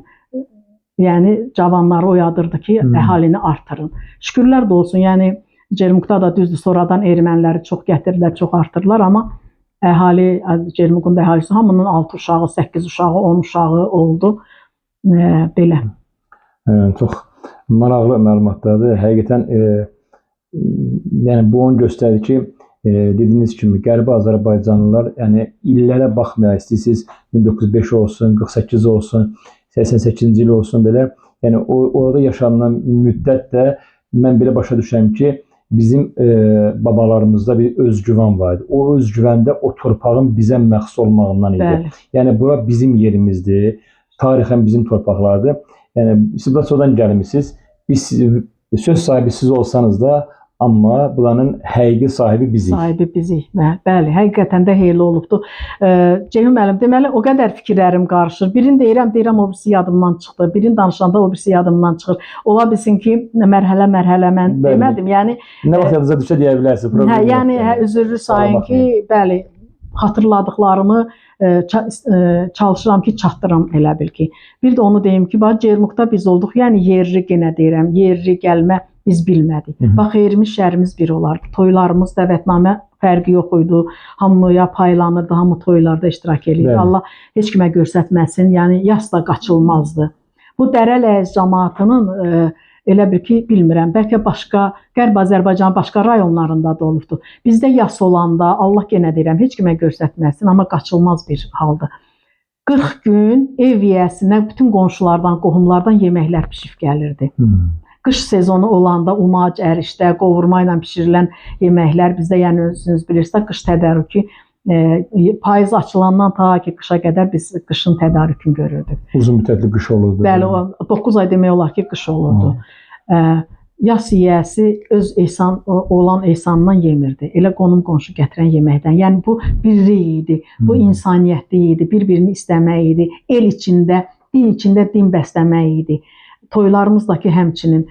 yəni cavanları oyadırdı ki, əhalini artırın. Şükürlər də olsun, yəni, Cermukda da düzdür, sonradan erməniləri çox gətirirlər, çox artırırlar, amma əhali, Cermuqun da əhalisi, hamının 6 uşağı, 8 uşağı, 10 uşağı oldu. Belə. Çox maraqlı məlumatlardır. Həqiqətən, yəni bu onu göstərir ki, dediyiniz kimi, Qərbi Azərbaycanlılar, yəni illərə baxmayaraq, istəyirsiniz 1905 olsun, 48 olsun, 88-ci il olsun belə, yəni orada yaşanılan müddət də mən belə başa düşürəm ki, bizim babalarımızda bir özgüvən var idi. O özgüvəndə o torpağın bizə məxsus olmağından idi. Yəni, bura bizim yerimizdir, tarixən bizim torpaqlardır. Yəni, siz bura sonradan gəlmişsiniz, söz sahibi siz olsanız da, amma buranın həqiqi sahibi bizik. Sahibi bizik, bəli, həqiqətən də heyli olubdur. Ceyhun müəllim, deməli, o qədər fikirlərim qarışır. Birini deyirəm, o birisi yadımdan çıxdı. Birini danışanda o birisi yadımdan çıxır. Ola bilsin ki, mərhələ mən demədim. Yəni, nə vaxt yadınıza düşə deyə bilərsiniz. Yəni, üzürlü sayın ki, bəli, xatırladıqlarımı çalışıram ki, çatdıram elə bil ki. Bir də onu deyim ki, Cermukda biz olduq, yəni yerli yenə deyirəm, yerli gəlmə biz bilmədik. Bax, xeyrimiz, şərimiz bir olardı. Toylarımız, dəvətnamə fərqi yox idi. Hamıya paylanırdı, hamı toylarda iştirak edirdi. Allah heç kimə göstərməsin, yəni yas da qaçılmazdı. Bu Dərəl Əyəz cəmaatının elə bir ki, bilmirəm, bəlkə başqa, Qərb Azərbaycanın başqa rayonlarında da olubdur. Bizdə yas olanda, Allah yenə deyirəm, heç kimə göstərməsin, amma qaçılmaz bir haldır. 40 gün ev yiyəsinə bütün qonşulardan, qohumlardan yeməklər pişib gəlirdi. Qış sezonu olanda umac, ərişdə, qovurma ilə bişirilən yeməklər bizdə, yəni özünüz bilirsiniz, qış tədarükü payız açılandan ta ki qışa qədər biz qışın tədarükünü görürdük. Uzun müddətli qış olurdu. Bəli, 9 ay demək olar ki, qış olurdu. Yas yiyəsi öz olan ehsanından yemirdi. Elə qonum qonşu gətirən yeməkdən. Yəni bu birlik idi, bu insaniyyətli idi, bir-birini istəmək idi, el içində, din bəsləmək idi. Toylarımızdakı həmçinin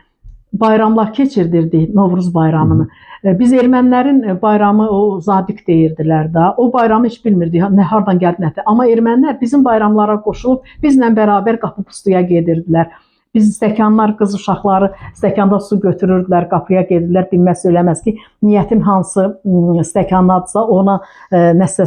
bayramlar keçirdirdik, Novruz bayramını. Biz ermənilərin bayramı o Zadik deyirdilər də. O bayramı heç bilmirdik, nə hardan gəldi nədir. Amma ermənilər bizim bayramlara qoşulub bizlə bərabər qapı pustuya gedirdilər. Biz stəkanlar, qız uşaqları stəkanda su götürürdülər, qapıya gedirdilər, dinməz söyləməz ki, niyyətin hansı stəkandadırsa ona nəsə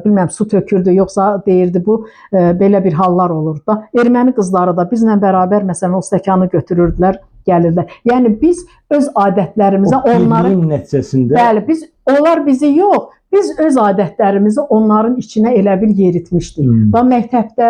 bilməm su tökürdü, yoxsa deyirdi bu belə bir hallar olurdu da. Erməni qızları da bizlə bərabər məsələn o stəkanı götürürdülər, gəlirdilər. Yəni biz öz adətlərimizə onları nəticəsində bəli, onlar bizi yox, biz öz adətlərimizi onların içinə elə bir yeritmişdik. Və məktəbdə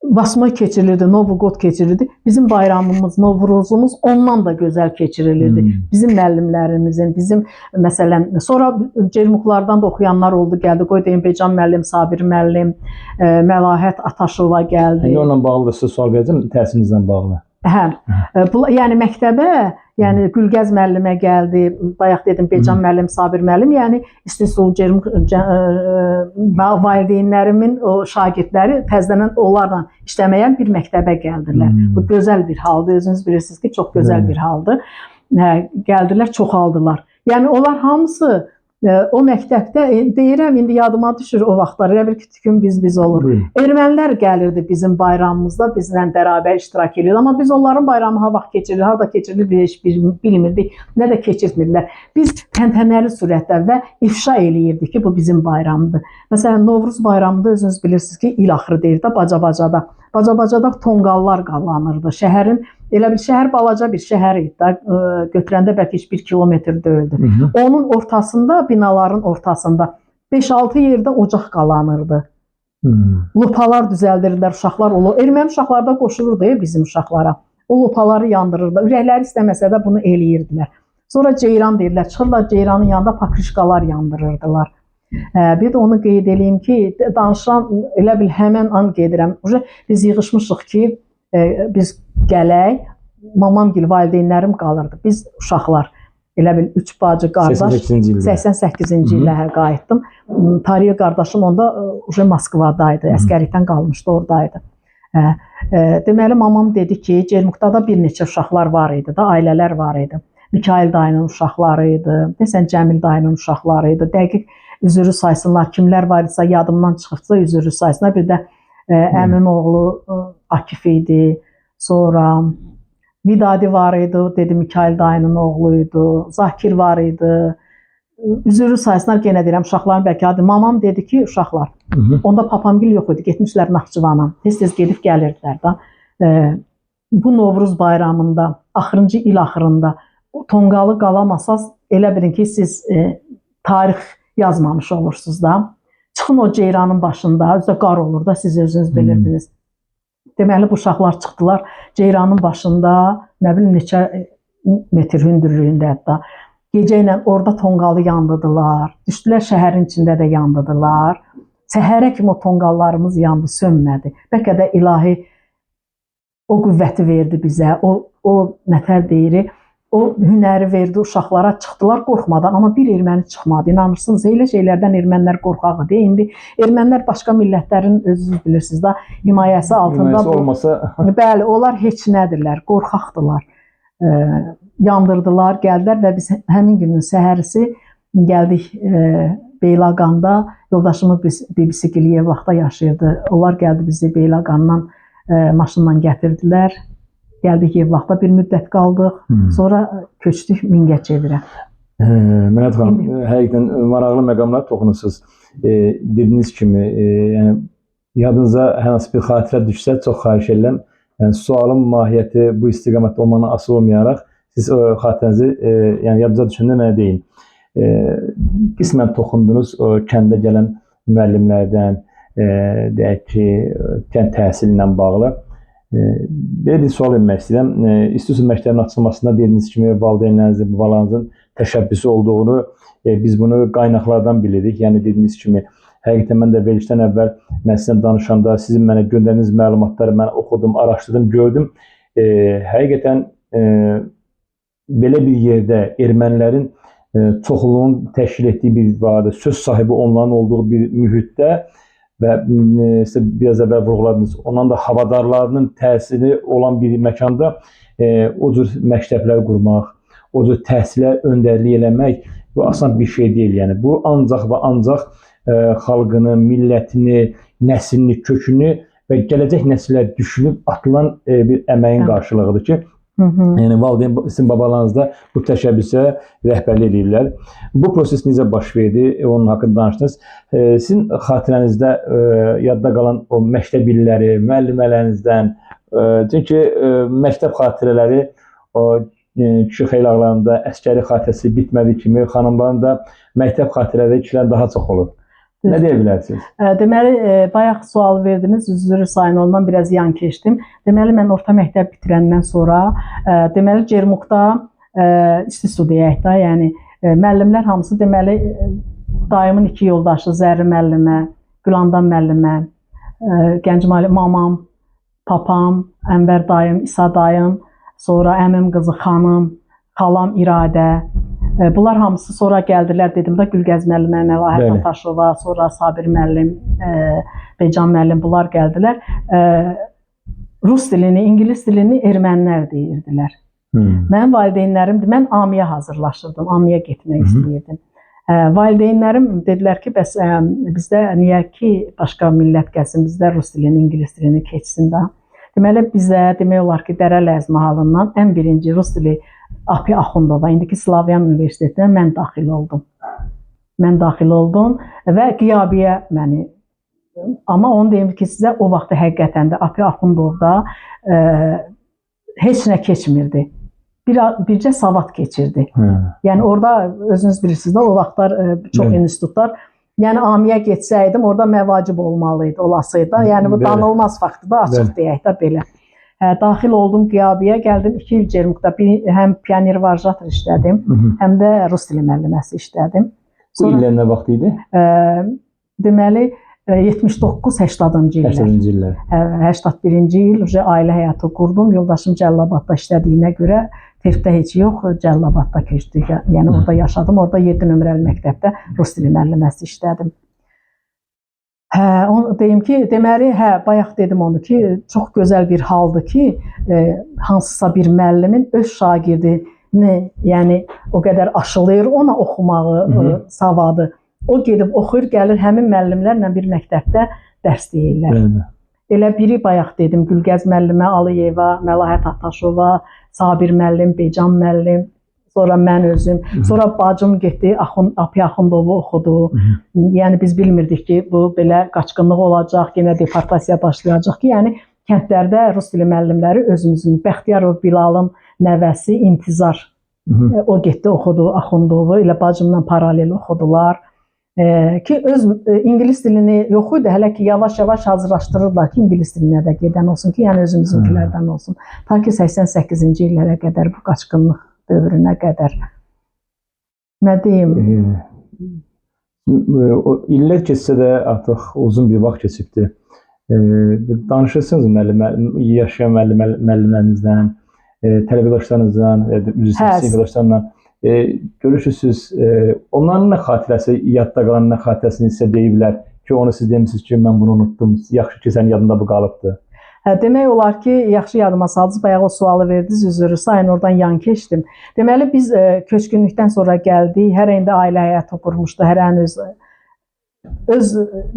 Vasmoy keçirilirdi, Novu Qod keçirilirdi. Bizim bayramımız, Novruzumuz ondan da gözəl keçirilirdi. Bizim müəllimlərimizin, bizim məsələn, sonra Cermuqlardan da oxuyanlar oldu, gəldi. Qoy deyim, Becan müəllim, Sabir müəllim, Məlahət Ataşova gəldi. Onunla bağlı da sizə sual verəcəm, təhsilinizlə bağlı. Hə, yəni məktəbə, yəni Gülgəz müəllimə gəldi, bayaq dedim Becan müəllim, Sabir müəllim, yəni İstisul valideynlərimin o şagirdləri təzədən onlarla işləməyən bir məktəbə gəldilər. Bu gözəl bir haldır, özünüz bilirsiniz ki, çox gözəl bir haldır. Gəldilər, çoxaldılar. Yəni onlar hamısı o məktəbdə, deyirəm, indi yadıma düşür o vaxtlar, elə bir ki, tükün biz olur. Ermənilər gəlirdi bizim bayramımızda, bizlə bərabər iştirak edirdi. Amma biz onların bayramı ha vaxt keçirilir, harada keçirilir, heç bilmirdik, nə də keçirtmirdilər. Biz təntənəli surətdə və ifşa eləyirdik ki, bu bizim bayramıdır. Məsələn, Novruz bayramında özünüz bilirsiniz ki, il axırı deyir də, Bacabacada. Bacabacada tonqallar qallanırdı. Şəhərin, elə bir şəhər balaca bir şəhər idi də, götürəndə bəlkə heç 1 kilometr deyildi. Onun ortasında, binaların ortasında 5-6 yerdə ocaq qalanırdı. Lupalar düzəldirdilər, uşaqlar olur. Erməni uşaqlar da qoşulurdu bizim uşaqlara. O lupaları yandırırdı. Ürəkləri istəməsə də bunu eləyirdilər. Sonra ceyran deyirlər, çıxırlar ceyranın yanında pakrişkalar yandırırdılar. Bir də onu qeyd edeyim ki, danışan elə bil həmən an gedirəm. Biz yığışmışıq ki, biz gələk, mamamgil valideynlərim qalırdı. Biz uşaqlar, elə bil 3 bacı qardaş, 88-ci illə qayıtdım. Tarihi qardaşım onda Moskvadaydı, əskərlikdən qalmışdı, oradaydı. Deməli, mamam dedi ki, Cermuqda da bir neçə uşaqlar var idi, ailələr var idi. Mikail dayının uşaqları idi, desən Cəmil dayının uşaqları idi, dəqiq üzürü saysınlar, kimlər var idisə yadımdan çıxıbsa üzürü saysınlar. Bir də əmim oğlu Akif idi, sonra Vidadi var idi, dedi Mikail dayının oğluydu, Zakir var idi. Üzürü saysınlar, yenə deyirəm, uşaqların bəlkə adı. Mamam dedi ki, uşaqlar, onda papamgil yox idi, getmişlər Naxçıvana, tez-tez gedib gəlirdilər da. Bu Novruz bayramında, axırıncı il axırında tonqalı qalamasaz, elə bilin ki, siz tarix yazmamış olursunuz da. Çıxın o ceyranın başında, özdə qar olur da, siz özünüz bilirdiniz. Deməli, bu uşaqlar çıxdılar ceyranın başında, nə bilim, neçə metr hündürlüyündə hətta. Gecə ilə orada tonqalı yandırdılar, düşdülər şəhərin içində də yandırdılar. Səhərə kimi o tonqallarımız yandı, sönmədi. Bəlkə də ilahi o qüvvəti verdi bizə, o nətər deyirik, o hünəri verdi uşaqlara, çıxdılar qorxmadan, amma bir erməni çıxmadı. İnanırsınız, elə şeylərdən ermənilər qorxaqdır. İndi ermənilər başqa millətlərin, özünüz bilirsiniz da, himayəsi altında olmasa, bəli, onlar heç nədirlər, qorxaqdılar. Yandırdılar, gəldilər və biz həmin günün səhərisi gəldik Beylaqanda, yoldaşımız BBC Giliyev vaxtda yaşayırdı. Onlar gəldi bizi Beylaqandan maşınla gətirdilər. Gəldik Yevlaxda bir müddət qaldıq. Sonra köçdük Mingəçevirə. Mələt xanım, həqiqətən maraqlı məqamlar toxunursunuz. Dediyiniz kimi, yəni yadınıza hər hansı bir xatirə düşsə, çox xahiş edirəm, Yəni sualın mahiyyəti bu istiqamətdə olmandan asılı olmayaraq siz o xatirənizi yəni yadınıza düşəndə mənə deyin. Qismən toxundunuz o kəndə gələn müəllimlərdən, deyək ki, kənd təhsili ilə bağlı. Belə bir sual vermək istəyirəm. İstüsün məktəbin açılmasında dediyiniz kimi valideynlərinizin, babalarınızın təşəbbüsü olduğunu biz bunu qaynaqlardan bilirik. Yəni dediyiniz kimi həqiqətən mən də verilişdən əvvəl mən sizinlə danışanda sizin mənə göndərdiyiniz məlumatları mən oxudum, araşdırdım, gördüm. Həqiqətən belə bir yerdə ermənilərin çoxluğun təşkil etdiyi bir vardı, söz sahibi onların olduğu bir mühitdə və sizə biraz əvvəl vurğuladınız, ondan da havadarlarının təsiri olan bir məkanda o cür məktəblər qurmaq, o cür təhsilə öndərlik eləmək bu asan bir şey deyil. Yəni bu ancaq və ancaq xalqını, millətini, nəslini, kökünü və gələcək nəsillər düşünüb atılan bir əməyin qarşılığıdır ki, yəni valideyn sizin babalarınız da bu təşəbbüsə rəhbərlik edirlər. Bu proses necə baş verdi? Onun haqqında danışdınız. Sizin xatirənizdə yadda qalan o məktəb illəri, müəllimələrinizdən, çünki məktəb xatirələri o kişi xeylaqlarında əskəri xatirəsi bitmədiyi kimi xanımların da məktəb xatirələri kişilər daha çox olur. Nə deyə bilərsiniz? Deməli, bayaq sual verdiniz, üzrü sayın ondan biraz yan keçdim. Deməli, mən orta məktəb bitirəndən sonra, deməli, Cermukda istisu deyək də, yəni müəllimlər hamısı, deməli, dayımın iki yoldaşı, Zərri müəllimə, Gülandan müəllimə, Gəncəmali mamam, papam, Ənvər dayım, İsa dayım, sonra əmim qızı xanım, xalam İradə. Bunlar hamısı sonra gəldilər, dedim də Gülgəz müəllimə, Məlahət Ataşova, sonra Sabir müəllim, Beycan müəllim, bunlar gəldilər. Rus dilini, İngilis dilini ermənilər deyirdilər. Mənim valideynlərim, mən AMİyə hazırlaşırdım, AMİyə getmək istəyirdim. Valideynlərim dedilər ki, bəs bizdə niyə ki başqa millət gəlsin, bizdə Rus dilini, İngilis dilini keçsin də. Deməli, bizə demək olar ki, Dərəl-Əz mahalından ən birinci Rus dili Api Axundova, indiki Slavyan Universitetinə mən daxil oldum. Mən daxil oldum və qiyabiyə məni, amma onu deyim ki, sizə o vaxtda həqiqətən də Api Axundovda heç nə keçmirdi. Bircə savad keçirdi. Yəni orada özünüz bilirsiniz də o vaxtlar çox institutlar, yəni AMİyə getsəydim orada məvacib olmalıydı, olasıydı. Yəni bu danılmaz faktdır, açıq deyək də belə. Daxil oldum qiyabiyə, gəldim 2 il Cermukda həm pioner varjator işlədim, həm də Rus dili müəlliməsi işlədim. Bu illər nə vaxt idi? Deməli, 79-80-cı illər. 81-ci il ailə həyatı qurdum. Yoldaşım Cəllabadda işlədiyinə görə Tertdə heç yox, Cəllabadda keçdik. Yəni orada yaşadım, orada 7 nömrəli məktəbdə Rus dili müəlliməsi işlədim. Onu deyim ki, deməli, bayaq dedim onu ki, çox gözəl bir haldır ki, hansısa bir müəllimin öz şagirdini, yəni o qədər aşılayır ona oxumağı, savadı. O gedib oxuyur, gəlir həmin müəllimlərlə bir məktəbdə dərs deyirlər. Elə biri bayaq dedim, Gülgəz müəllimə, Aliyeva, Məlahət Ataşova, Sabir müəllim, Beycan müəllim, sonra mən özüm, sonra bacım getdi, Api Axundovu oxudu. Yəni biz bilmirdik ki, bu belə qaçqınlıq olacaq, yenə deportasiya başlayacaq ki, yəni kəndlərdə Rus dili müəllimləri özümüzün, Bəxtiyarov Bilalın nəvəsi İntizar, o getdi oxudu Axundovu, elə bacımla paralel oxudular. Ki öz İngilis dilini yox idi, hələ ki yavaş-yavaş hazırlaşdırırlar ki, İngilis dilinə də gedən olsun ki, yəni özümüzünkilərdən olsun. Ta ki 88-ci illərə qədər bu qaçqınlıq dövrünə qədər. Nə deyim? İllər keçsə də artıq uzun bir vaxt keçibdir. Danışırsınız yaşayan müəllimlərinizdən, tələbədaşlarınızdan, sinifdaşlarla. Görüşürsünüz, onların nə xatirəsi, yadda qalan nə xatirəsini sizə deyiblər ki, onu siz demişsiniz ki, mən bunu unutdum, yaxşı ki, sənin yadında bu qalıbdır. Demək olar ki, yaxşı yadıma saldınız, bayaq o sualı verdiniz, üzrü sayın oradan yan keçdim. Deməli, biz köçkünlükdən sonra gəldik, hər indi ailə həyatı qurmuşdu, hər ən öz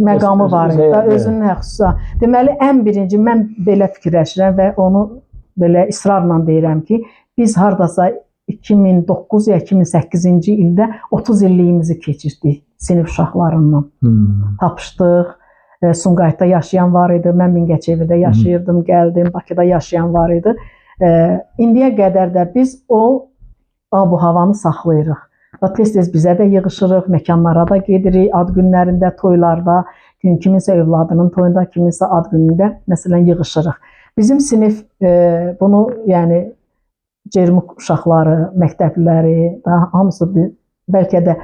məqamı var idi, özünün xüsusa. Deməli, ən birinci mən belə fikirləşirəm və onu belə israrla deyirəm ki, biz hardasa 2009 ya 2008-ci ildə 30 illiyimizi keçirdik sinif uşaqlarından. Tapışdıq. Sumqayıtda yaşayan var idi. Mən Mingəçevirdə yaşayırdım, gəldim. Bakıda yaşayan var idi. İndiyə qədər də biz o abu-havanı saxlayırıq. Tez-tez bizə də yığışırıq, məkanlara da gedirik, ad günlərində, toylarda, kiminsə övladının toyunda, kiminsə ad günündə məsələn yığışırıq. Bizim sinif bunu, yəni Cermuk uşaqları, məktəbliləri, daha hamısı bəlkə də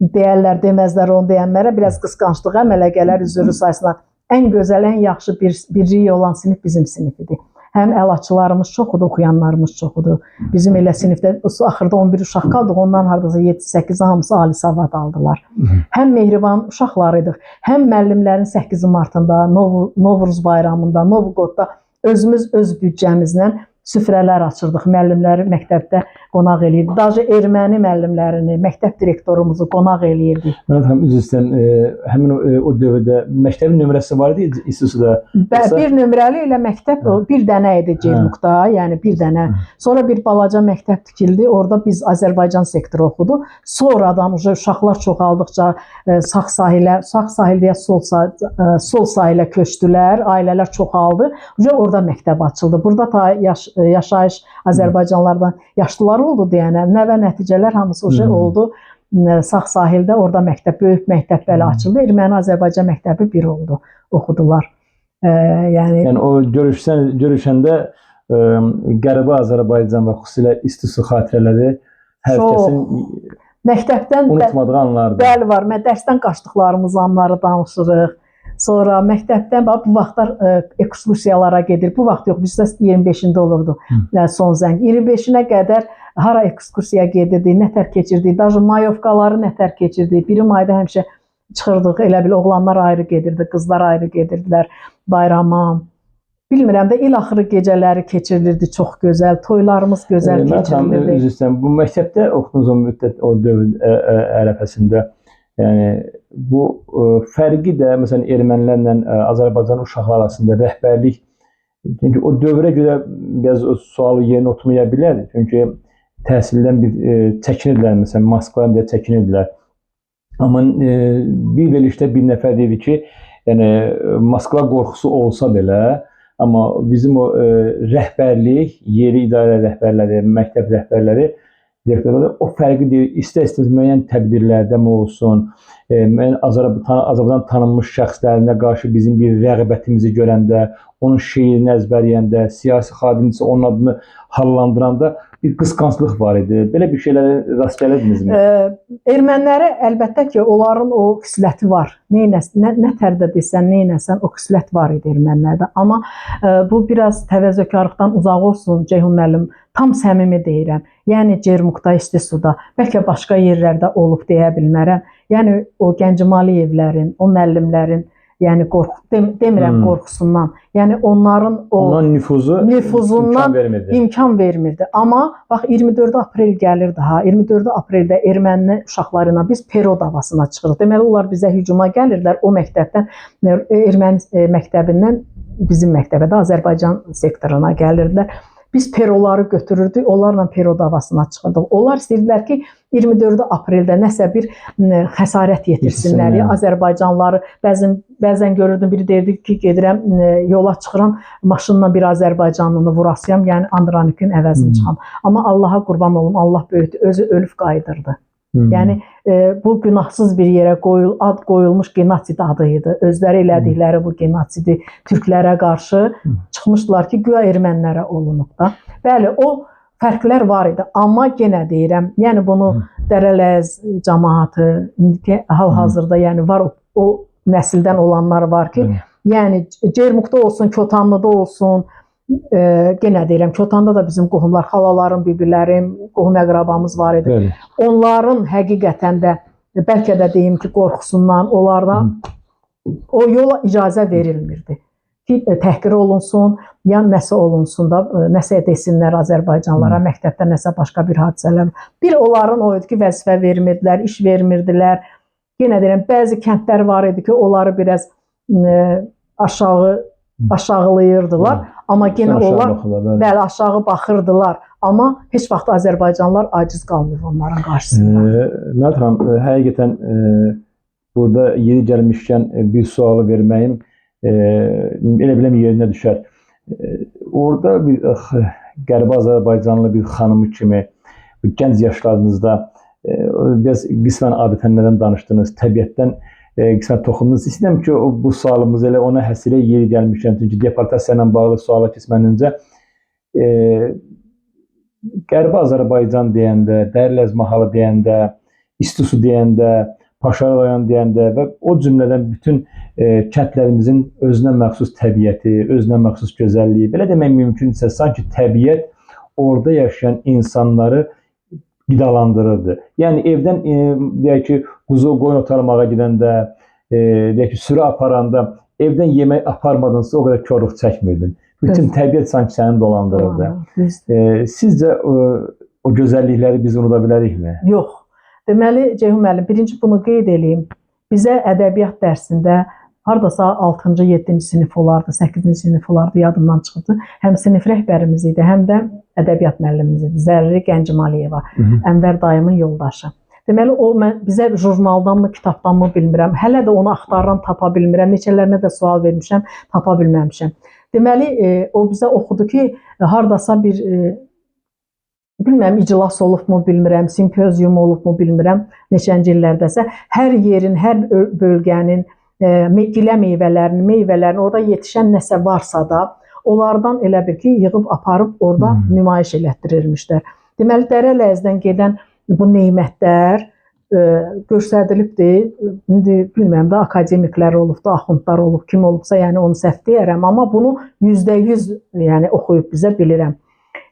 deyərlər, deməzlər, onu deyənlərə biraz qısqanclıq əmələ gələr, üzrü sayısına. Ən gözəl, ən yaxşı birliyi olan sinif bizim sinifidir. Həm əlaçılarımız çoxudur, oxuyanlarımız çoxudur. Bizim elə sinifdə axırda 11 uşaq qaldıq, ondan hardasa 7-8 hamısı ali savad aldılar. Həm mehriban uşaqlarıydıq, həm müəllimlərin 8 martında, Novruz bayramında, Novqodda özümüz öz büdcəmizlə süfrələr açırdıq. Müəllimləri məktəbdə qonaq eləyirdik. Daha erməni müəllimlərini, məktəb direktorumuzu qonaq eləyirdik. Mən üzr istəyirəm, həmin o dövrdə məktəbin nömrəsi var idi institutda. Bir nömrəli ilə məktəb bir dənə idi Cermukda, yəni bir dənə. Sonra bir balaca məktəb tikildi. Orada biz Azərbaycan sektoru oxuduq. Sonradan uşaqlar çoxaldıqca sağ sahildə sol sahilə köçdülər, ailələr çoxaldı. Orada məktəb açıldı. Burada ta yaşayış Azərbaycanlardan yaşlılar oldu deyənə, nəvə nəticələr hamısı oldu. Sağ sahildə orada məktəb, böyük məktəb belə açıldı. Erməni-Azərbaycan məktəbi bir oldu, oxudular. Yəni o görüşəndə Qərbi Azərbaycan və xüsusilə isti su xatirələri hər kəsin məktəbdən unutmadığı anlardır. Bəli var, dərsdən qaçdıqlarımız anları danışırıq. Sonra məktəbdən bu vaxtlar ekskursiyalara gedir. Bu vaxt yox, bizdə 25-ində olurdu son zəng. 25-inə qədər hara ekskursiya gedirdi, nətər keçirdi, даже mayovkaları nətər keçirdi. 1 mayda həmişə çıxırdıq, elə bil oğlanlar ayrı gedirdi, qızlar ayrı gedirdilər bayrama. Bilmirəm də il axırı gecələri keçirilirdi, çox gözəl, toylarımız gözəl keçirilirdi. Üzr istəyirəm, bu məktəbdə oxudunuz o müddət, o dövr ərəfəsində. Yəni bu fərqi də məsələn ermənilərlə Azərbaycan uşaqları arasında rəhbərlik, çünki o dövrə görə biraz o sualı yerinə oturmaya bilər. Çünki təhsildən çəkinirdilər, məsələn Moskvadan deyə çəkinirdilər. Amma bir verilişdə bir nəfər dedi ki, yəni Moskva qorxusu olsa belə, amma bizim o rəhbərlik, yeri idarə rəhbərləri, məktəb rəhbərləri o fərqi deyir, istər-istəz müəyyən tədbirlərdə mi olsun, Azərbaycan tanınmış şəxslərinə qarşı bizim bir rəğbətimizi görəndə, onun şeirini əzbərləyəndə, siyasi xadimcisi onun adını hallandıranda bir qısqanclıq var idi. Belə bir şeylərə rast gəlirdinizmi? Erməniləri əlbəttə ki, onların o xisləti var. Nətər də desən, neynəsən, o xislət var idi ermənilərdə. Amma bu biraz təvəzzökarlıqdan uzaq olsun Ceyhun müəllim. Tam səmimi deyirəm. Yəni Cermukda, İstisuda, bəlkə başqa yerlərdə olub deyə bilmərəm. Yəni o Gəncəmaliyevlərin, o müəllimlərin, yəni demirəm qorxusundan. Yəni onların o nüfuzundan imkan vermirdi. Amma bax 24 aprel gəlir daha. 24 apreldə erməni uşaqlarına biz Pero davasına çıxırıq. Deməli onlar bizə hücuma gəlirdilər. O məktəbdən, erməni məktəbindən bizim məktəbə də Azərbaycan sektoruna gəlirdilər. Biz Peroları götürürdük, onlarla Pero davasına çıxırdıq. Onlar istəyirdilər ki, 24 apreldə nəsə bir xəsarət yetirsinlər. Azərbaycanlıları bəzən görürdüm, biri deyirdi ki, gedirəm, yola çıxıram, maşınla bir Azərbaycanlını vurasıyam, yəni Andranikin əvəzini çıxam. Amma Allaha qurban olum, Allah böyükdür, özü ölüb qayıdırdı. Yəni bu günahsız bir yerə ad qoyulmuş genosid adı idi. Özləri elədikləri bu genosidi türklərə qarşı çıxmışdılar ki, güya ermənilərə olunub da. Bəli, o fərqlər var idi. Amma yenə deyirəm, yəni bunu Dərələz cəmaatı, hal-hazırda yəni var o nəsildən olanlar var ki, yəni Cermukda olsun, Kotanlıda olsun, yenə deyirəm, Kotanda da bizim qohumlar, xalalarım, bibirlərim, qohum əqrabamız var idi. Onların həqiqətən də, bəlkə də deyim ki, qorxusundan, onlardan o yola icazə verilmirdi ki, təhqir olunsun, ya nəsə olunsun da, nəsə desinlər Azərbaycanlara, məktəbdə nəsə başqa bir hadisələr. Bir onların o idi ki, vəzifə vermirdilər, iş vermirdilər. Yenə deyirəm, bəzi kəndlər var idi ki, onları biraz aşağılayırdılar. Amma yenə onlar bəli aşağı baxırdılar. Amma heç vaxt Azərbaycanlılar aciz qalmıyor onların qarşısında. Mələt xanım, həqiqətən burada yeri gəlmişkən bir sualı verməyim elə biləm yerinə düşər. Orada bir Qərbi Azərbaycanlı bir xanımı kimi gənc yaşlarınızda biraz qismən adət-ənənələrdən danışdınız, təbiətdən qismən toxundunuz. İstəyirəm ki, bu sualımız elə ona həsrə yeri gəlmişkən, çünki deportasiya ilə bağlı suala keçmədən öncə Qərbi Azərbaycan deyəndə, Dərləz mahalı deyəndə, İstisu deyəndə, Paşa rayon deyəndə və o cümlədən bütün kəndlərimizin özünə məxsus təbiəti, özünə məxsus gözəlliyi, belə demək mümkünsə, sanki təbiət orada yaşayan insanları qidalandırırdı. Yəni evdən deyək ki, quzu qoyun otarmağa gedəndə, deyək ki, sürü aparanda evdən yemək aparmadınsa o qədər korluq çəkmirdin. Bütün təbiət sanki səni dolandırırdı. Sizcə o gözəllikləri biz unuda bilərikmi? Yox. Deməli, Ceyhun müəllim, birinci bunu qeyd edeyim. Bizə ədəbiyyat dərsində hardasa 6-cı, 7-ci sinif olardı, 8-ci sinif olardı, yadımdan çıxdı. Həm sinif rəhbərimiz idi, həm də ədəbiyyat müəllimimiz idi. Zərri Gəncəmaliyeva, Ənvər dayımın yoldaşı. Deməli, o bizə jurnaldanmı, kitabdanmı bilmirəm. Hələ də onu axtarıram, tapa bilmirəm. Neçələrinə də sual vermişəm, tapa bilməmişəm. Deməli, o bizə oxudu ki, hardasa bir bilmirəm, iclas olubmu bilmirəm, simpozium olubmu bilmirəm, neçənci illərdəsə, hər yerin, hər bölgənin gilə meyvələrini orada yetişən nəsə varsa da, onlardan elə bir ki, yığıb aparıb orada nümayiş elətdirirmişlər. Deməli, Dərə-Ləzdən gedən bu neymətlər göstərilibdir. İndi bilmirəm də, akademiklər olubdu, axundlar olub, kim olubsa, yəni onu səhv deyərəm, amma bunu %100 yəni, oxuyub bizə bilirəm.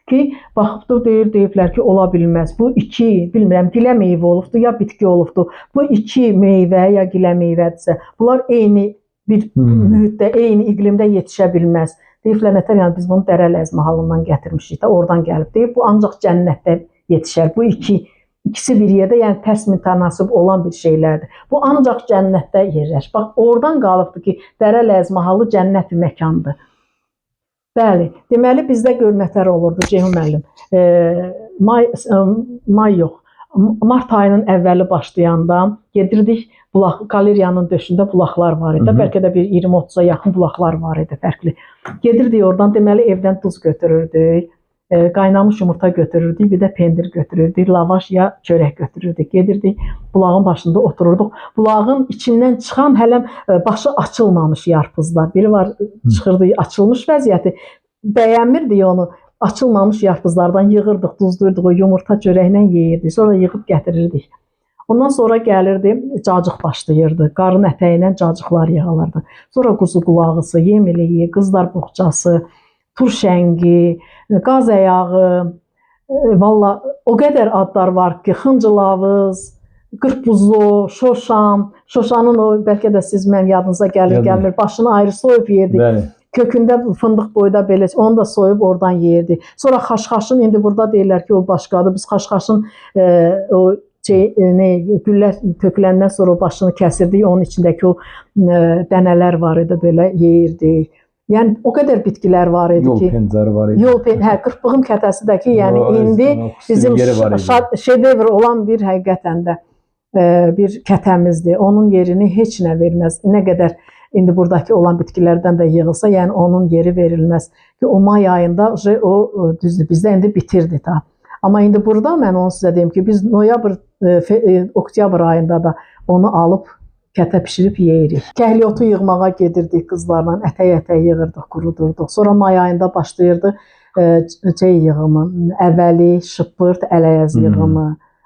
Ki, baxıbdır, deyiblər ki, ola bilməz. Bu iki, bilmirəm, gilə meyvə olubdur, ya bitki olubdur. Bu iki meyvə, ya gilə meyvədirsə, bunlar eyni bir mühitdə, eyni iqlimdə yetişə bilməz. Deyiblər, nətər, yəni biz bunu Dərə-Ləz mahalından gətirmişik də, oradan gəlib. Deyib, bu ancaq cənnətdə yetişər. Bu ikisi bir yerdə, yəni tərs mütənasib olan bir şeylərdir. Bu ancaq cənnətdə yerləşir. Bax, oradan qalıbdır ki, Dərə-Ləz mahalı cənnət bir məkandır. Bəli, deməli bizdə görünətlər olurdu Ceyhun müəllim. May yox, mart ayının əvvəli başlayanda gedirdik, qaleriyanın döşündə bulaqlar var idi. Bəlkə də bir 20-30-a yaxın bulaqlar var idi fərqli. Gedirdik oradan, deməli evdən duz götürürdük, qaynamış yumurta götürürdük, bir də pendir götürürdük, lavaş ya çörək götürürdük. Gedirdik, bulağın başında otururduq. Bulağın içindən çıxan hələm başı açılmamış yarpızlar. Biri var, çıxırdı, açılmış vəziyyəti. Bəyənmirdik onu. Açılmamış yarpızlardan yığırdıq, duzluyurduq, yumurta çörəklə yeyirdik. Sonra yığıb gətirirdik. Ondan sonra gəlirdi, cacıq başlayırdı. Qarın ətəyindən cacıqlar yığılırdı. Sonra quzu qulağısı, yemiliyi, qızlar boğçası, turşəngi, qaz əyağı, valla o qədər adlar var ki, xıncılavız, qırpbuzu, şoşam, şoşanın o, bəlkə də siz mən yadınıza gəlmir, başını ayrı soyub yerdik. Bəli. Kökündə fındıq boyda belə, onu da soyub oradan yerdik. Sonra xaşxaşın, indi burada deyirlər ki, o başqadır. Biz xaşxaşın o güllər töküləndən sonra başını kəsirdik, onun içindəki o dənələr var idi, belə yeyirdik. Yəni o qədər bitkilər var idi ki, yol pencəri var idi. Qırpbığım kətəsidəki, yəni indi bizim şedevr olan bir həqiqətən də bir kətəmizdir. Onun yerini heç nə verməz. Nə qədər indi buradakı olan bitkilərdən də yığılsa, yəni onun yeri verilməz. Ki o may ayında o düzdür, bizdə indi bitirdi ta. Amma indi burada mən onu sizə deyim ki, biz noyabr, oktyabr ayında da onu alıb kətə pişirib yeyirik. Kəhliyotu yığmağa gedirdik qızlarla, ətək-ətək yığırdıq, qurudurduq. Sonra may ayında başlayırdı yığımı, əvvəli, şıpırt, ələyəz yığımı.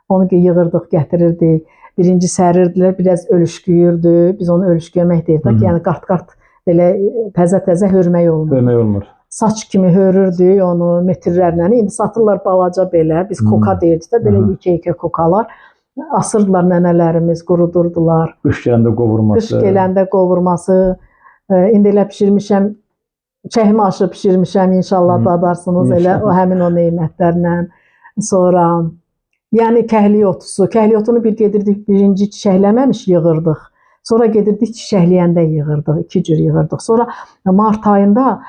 Onu yığırdıq, gətirirdik. Birinci sərirdilər, biraz ölüşküyürdü. Biz onu ölüşküyəmək deyirdik. Yəni qart-qart belə təzə-təzə hörmək olmur. Hörmək olmur. Saç kimi hörürdük onu metrlərlə. İndi satırlar balaca belə. Biz koka deyirdik də, belə yekə-yekə kokalar. Asırdılar nənələrimiz, qurudurdular. Qış gələndə qovurması. Qış gələndə qovurması. İndi elə pişirmişəm, çəkmə aşı pişirmişəm, inşallah dadarsınız elə o həmin o neymətlərlə. Sonra, yəni kəhliyotusu. Kəhliyotunu bir gedirdik, birinci çiçəkləməmiş yığırdıq. Sonra gedirdik çiçəkləyəndə yığırdıq, 2 cür yığırdıq. Sonra mart ayında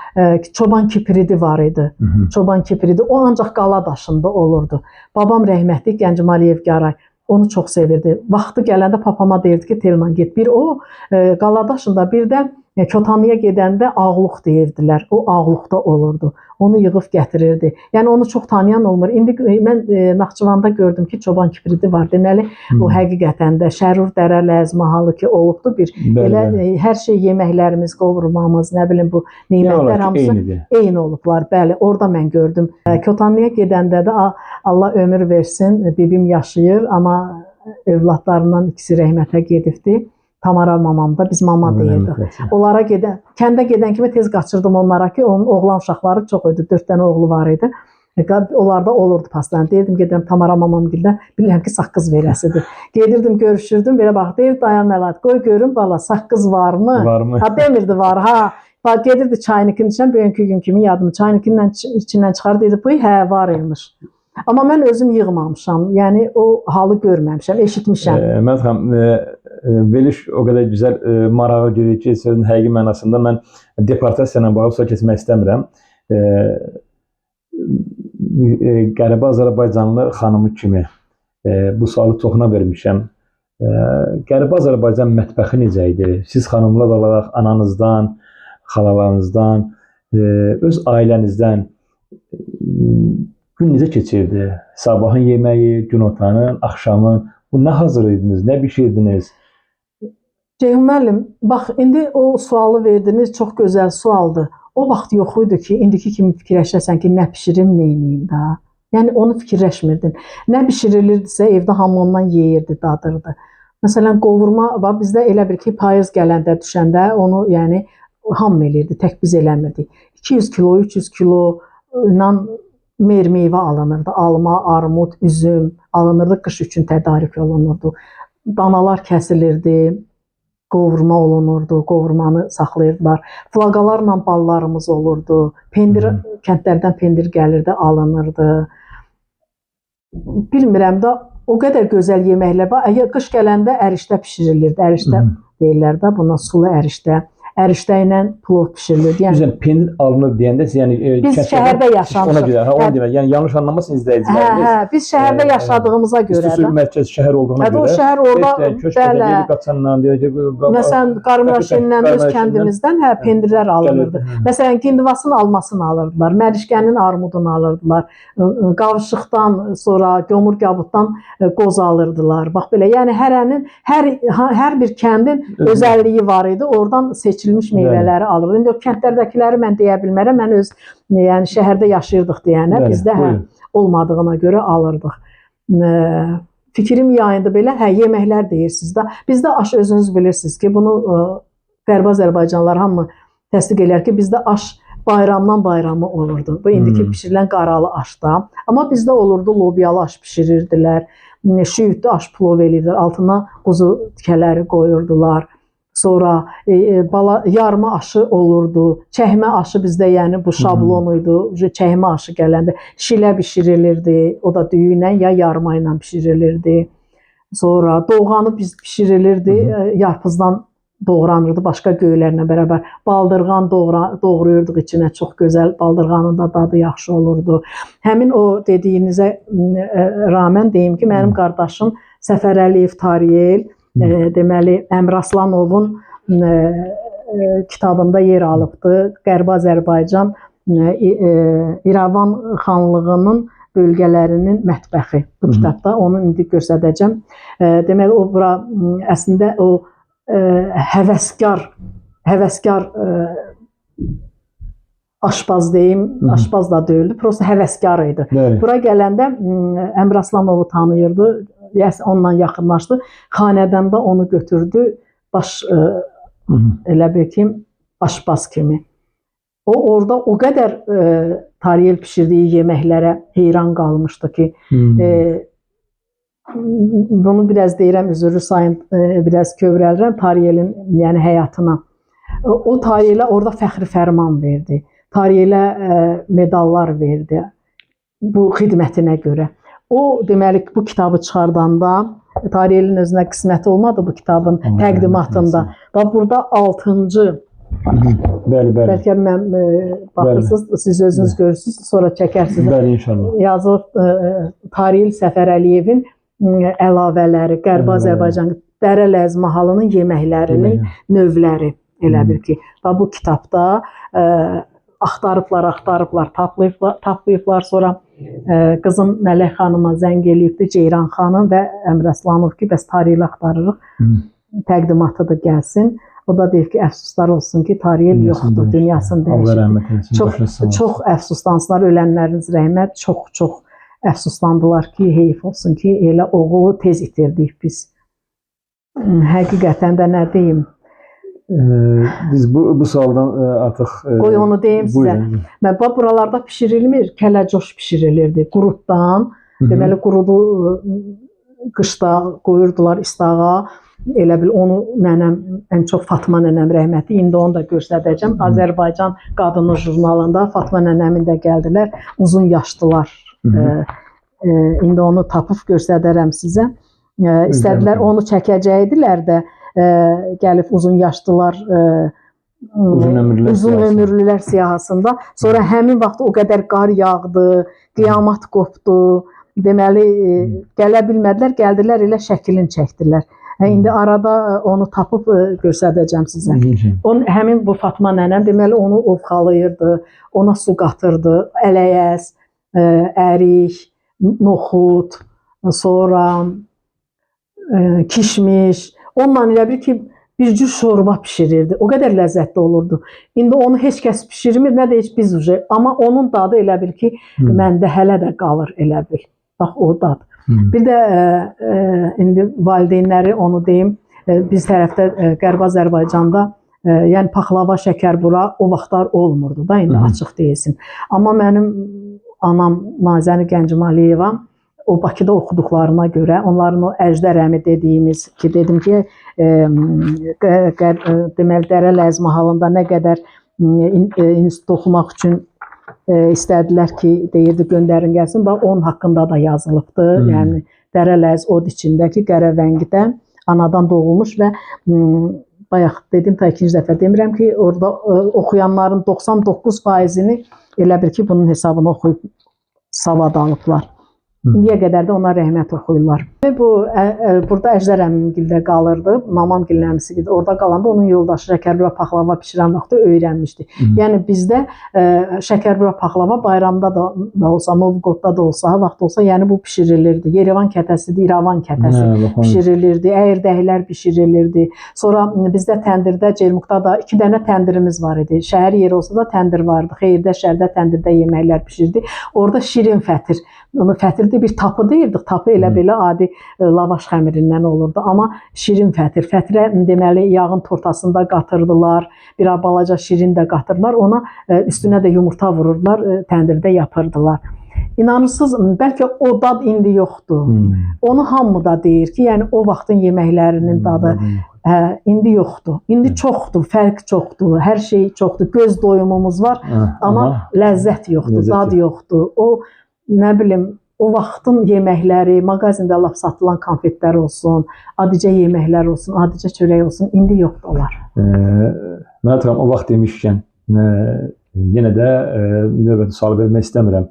çoban kipridi var idi. Çoban kipridi, o ancaq qala daşında olurdu. Babam rəhmətli Gəncəmaliyev Garay onu çox sevirdi. Vaxtı gələndə papama deyirdi ki, Telman get. Bir o Qaladaşında, bir də Kotanlıya gedəndə ağluq deyirdilər. O ağluqda olurdu. Onu yığıb gətirirdi. Yəni onu çox tanıyan olmur. İndi mən Naxçıvanda gördüm ki, çoban kibriti var. Deməli, o həqiqətən də Şərur Dərə Ləzmə halı ki, olubdu bir. Elə hər şey yeməklərimiz, qovurmamız, nə bilim bu nemətlər hamısı eyni olublar. Bəli, orada mən gördüm. Kotanlıya gedəndə də Allah ömür versin, bibim yaşayır, amma övladlarından ikisi rəhmətə gedibdi. Tamara mamam da, biz mama deyirdik. Onlara kəndə gedən kimi tez qaçırdım onlara ki, onun oğlan uşaqları çox idi, 4 dənə oğlu var idi. Onlarda olurdu pastan. Deyirdim, gedirəm Tamara mamam gildən, bilirəm ki, saqqız verəsidir. Gedirdim, görüşürdüm, belə bax, deyir, dayan Məlad, qoy görüm, bala, saqqız varmı? Varmı? Ha, demirdi, var, ha. Bax, gedirdi çaynikinin içindən, bugünkü gün kimi yadım, çaynikinin içindən çıxar, deyirdi, bu, hə, var imiş. Amma mən özüm yığmamışam, yəni o halı görməmişəm, eşitmişəm. Məlad xanım, veriliş o qədər gözəl marağa gedir ki, sözün həqiqi mənasında mən deportasiya ilə bağlı sual keçmək istəmirəm. Qəribə Azərbaycanlı xanımı kimi bu sualı çoxuna vermişəm. Qəribə Azərbaycan mətbəxi necə idi? Siz xanımlar olaraq ananızdan, xalalarınızdan, öz ailənizdən gün necə keçirdi? Sabahın yeməyi, günortanın, axşamın, bu nə hazırladınız, nə bişirdiniz? Ceyhun müəllim, bax, indi o sualı verdiniz, çox gözəl sualdır. O vaxt yox idi ki, indiki kimi fikirləşəsən ki, nə bişirim, nə yeyeyim da. Yəni, onu fikirləşmirdin. Nə bişirilirdisə, evdə hamı ondan yeyirdi, dadırdı. Məsələn, qovurma, bizdə elə bir ki, payız gələndə, düşəndə onu, yəni, hamı eləyirdi, tək biz eləmirdik. 200 kilo, 300 kilo ilə meyvə alınırdı. Alma, armud, üzüm alınırdı, qış üçün tədarik olunurdu. Danalar kəsilirdi, qovurma olunurdu, qovurmanı saxlayırdılar. Flaqalarla ballarımız olurdu. Pendir, kəndlərdən pendir gəlirdi, alınırdı. Bilmirəm də, o qədər gözəl yeməklər var. Qış gələndə ərişdə pişirilirdi. Ərişdə deyirlər də, buna sulu ərişdə. Ərişdə ilə plov pişirilirdi. Yəni pendir alınır deyəndə yəni biz şəhərdə yaşamışıq. Ona görə, onu demək. Yəni yanlış anlamasın izləyicilərimiz. Hə, biz şəhərdə yaşadığımıza görə də. İstisu mərkəz şəhər olduğuna görə. O şəhər orada bəli. Qaçandan deyəcək. Məsələn, Qarmıraşindən öz kəndimizdən pendirlər alınırdı. Məsələn, Gindivasın almasını alırdılar, Mərişkənin armudunu alırdılar. Qavışıqdan sonra Gömür-Gabuddan qoz alırdılar. Bax belə, yəni hər bir kəndin özəlliyi var idi. Oradan seçilmiş meyvələri alırdı. İndi o kəndlərdəkiləri mən deyə bilmərəm. Mən öz yəni şəhərdə yaşayırdıq deyənə, bizdə olmadığına görə alırdıq. Fikrim yayındı belə, yeməklər deyirsiniz də. Bizdə aş özünüz bilirsiniz ki, bunu Qərbi Azərbaycanlılar hamı təsdiq elər ki, bizdə aş bayramdan bayrama olurdu. Bu indiki pişirilən qaralı aşda. Amma bizdə olurdu, lobyalı aş pişirirdilər, şüyüdlü aş plov edirdilər, altına quzu tikələri qoyurdular. Sonra yarma aşı olurdu, çəkmə aşı bizdə yəni bu şablon idi, çəkmə aşı gələndə şilə bişirilirdi, o da düyü ilə ya yarma ilə bişirilirdi. Sonra doğğanı biz bişirilirdi, yarpızdan doğranırdı başqa göylərlə bərabər. Baldırğan doğrayırdıq içinə, çox gözəl, baldırğanın da dadı yaxşı olurdu. Həmin o dediyinizə rağmen deyim ki, mənim qardaşım Səfər Əliyev Tariyel, deməli, Əmr Aslanovun kitabında yer alıbdı. Qərbi Azərbaycan İrəvan xanlığının bölgələrinin mətbəxi. Bu kitabda onu indi göstərəcəm. Deməli, o bura əslində o həvəskar aşpaz deyim, aşpaz da deyildi, prosta həvəskar idi. Bura gələndə Əmr Aslanovu tanıyırdı. Onunla yaxınlaşdı. Xanədanda onu götürdü, elə bir ki, aşpaz kimi. O orada o qədər Tariyel pişirdiyi yeməklərə heyran qalmışdı ki, bunu biraz deyirəm, üzrü sayın, biraz kövrəlirəm Tariyelin yəni həyatına. O Tariyelə orada fəxri fərman verdi. Tariyelə medallar verdi bu xidmətinə görə. O, deməli, bu kitabı çıxardanda, Tariyelin özünə qisməti olmadı bu kitabın təqdimatında. Bax, burada 6-cı, bəlkə mən baxırsınız, siz özünüz görürsünüz, sonra çəkərsiniz. Bəli, inşallah. Yazılıb Tariyel Səfər Əliyevin əlavələri, Qərbi Azərbaycan Dərələz mahalının yeməklərinin növləri elə bil ki. Və bu kitabda axtarıblar, taplayıblar. Sonra qızım Mələk xanıma zəng eləyibdi, Ceyran xanım və Əmraslanov ki, bəs tarihi axtarırıq, təqdimatıdır gəlsin. O da deyir ki, əfsuslar olsun ki, tarih yoxdur, dünyasını dəyişir. Çox əfsuslansınlar, ölənləriniz rəhmət, çox əfsuslandılar ki, heyf olsun ki, elə oğulu tez itirdik biz. Həqiqətən də nə deyim? Biz bu sualdan artıq... Qoy onu deyim sizə. Mən buralarda pişirilmir, kələcoş pişirilirdi qurutdan. Deməli, qurudu qışda qoyurdular istağa. Elə bil onu nənəm, ən çox Fatma nənəm rəhməti, indi onu da göstərəcəm. Azərbaycan Qadını jurnalında Fatma nənəmin də gəldilər, uzun yaşdılar. İndi onu tapıb göstərərəm sizə. İstədilər onu çəkəcəkdilər də, gəlib uzun yaşdılar, uzun ömürlülər siyahısında. Sonra həmin vaxt o qədər qar yağdı, qiyamət qopdu. Deməli, gələ bilmədilər, gəldilər, elə şəklini çəkdilər. İndi arada onu tapıb göstərəcəm sizə. Həmin bu Fatma nənəm, deməli, onu ovxalayırdı, ona su qatırdı, ələyəz, ərik, noxud, sonra kişmiş. Onunla elə bir ki, bir cür şorba pişirirdi. O qədər ləzzətli olurdu. İndi onu heç kəs pişirmir, nə də heç biz uje. Amma onun dadı elə bir ki, məndə hələ də qalır elə bir. Bax, o dad. Bir də indi valideynləri onu deyim, biz tərəfdə Qərbi Azərbaycanda, yəni paxlava, şəkərbura o vaxtlar olmurdu da, indi açıq deyilsin. Amma mənim anam Nazəni Gəncəmaliyeva, o Bakıda oxuduqlarına görə, onların o Əjdər əmi dediyimiz ki, dedim ki, deməli, Dərələz mahalında nə qədər institut oxumaq üçün istədilər ki, deyirdi, göndərin gəlsin. Bax, onun haqqında da yazılıbdı. Yəni, Dərələz od içindəki Qərəvəngidə anadan doğulmuş və bayaq dedim, ta ikinci dəfə demirəm ki, orada oxuyanların 99%-ni elə bir ki, bunun hesabını oxuyub savad alıblar. İndiyə qədər də ona rəhmət oxuyurlar. Burada Əjdər əmimgildə qalırdı, mamam gilləmisidir. Orada qalanda onun yoldaşı şəkərbura paxlava pişirən vaxtı öyrənmişdi. Yəni bizdə şəkərbura paxlava bayramda da olsa, Novqodda da olsa, vaxt olsa, yəni bu pişirilirdi. Yerevan kətəsidir, İrəvan kətəsi pişirilirdi, əyirdəklər pişirilirdi. Sonra bizdə təndirdə, Cermuqda da 2 dənə təndirimiz var idi. Şəhər yeri olsa da təndir vardı. Xeyirdə, şəhərdə təndirdə yeməklər pişirdi. Orada şirin fətir. Onu fətirdə bir tapı deyirdik. Tapı elə belə adi lavaş xəmirindən olurdu. Amma şirin fətir. Fətirə deməli yağın tortasında qatırdılar. Bir balaca şirin də qatırdılar. Ona üstünə də yumurta vururdular. Təndirdə yapırdılar. İnanırsınız, bəlkə o dad indi yoxdur. Onu hamı da deyir ki, yəni o vaxtın yeməklərinin dadı indi yoxdur. İndi çoxdur, fərq çoxdur, hər şey çoxdur. Göz doyumumuz var, amma ləzzət yoxdur, dad yoxdur. O nə bilim, o vaxtın yeməkləri, mağazində laf satılan konfetlər olsun, adicə yeməklər olsun, adicə çörək olsun, indi yoxdur onlar. Məhət xanım, o vaxt demişkən, yenə də növbəti sual vermək istəmirəm.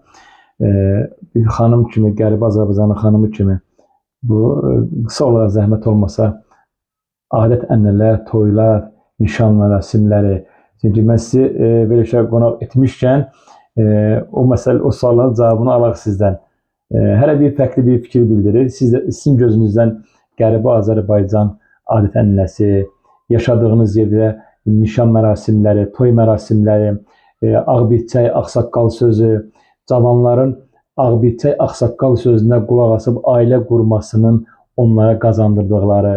Bir xanım kimi, Qərbi Azərbaycanın xanımı kimi, bu qısa olaraq zəhmət olmasa, adət ənənələr, toylar, nişan mərasimləri, çünki mən sizi belə şey qonaq etmişkən, o məsələ, o sualların cavabını alaq sizdən. Hələ bir fərqli bir fikir bildirir. Sizin gözünüzdən Qərbi Azərbaycan adət ənənəsi, yaşadığınız yerdə nişan mərasimləri, toy mərasimləri, Ağbirçək, Ağsaqqal sözü, cavanların Ağbirçək, Ağsaqqal sözünə qulaq asıb ailə qurmasının onlara qazandırdıqları,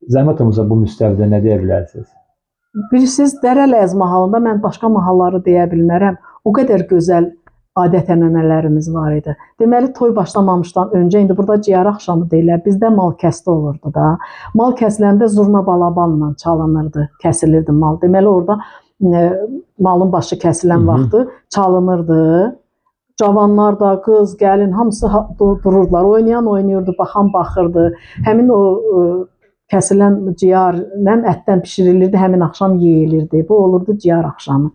zəhmət olmasa bu müstəvidə nə deyə bilərsiniz? Bilirsiniz, Dərələz mahalında mən başqa mahalları deyə bilmərəm. O qədər gözəl adət-ənənələrimiz var idi. Deməli, toy başlamamışdan öncə, indi burada ciyar axşamı deyirlər, bizdə mal kəsdi olurdu da. Mal kəsiləndə zurna balaballa çalınırdı, kəsilirdi mal. Deməli, orada malın başı kəsilən vaxtı çalınırdı. Cavanlar da, qız, gəlin, hamısı dururdular. Oynayan oynayırdı, baxan baxırdı. Həmin o kəsilən ciyar ətdən pişirilirdi, həmin axşam yeyilirdi. Bu olurdu ciyar axşamı.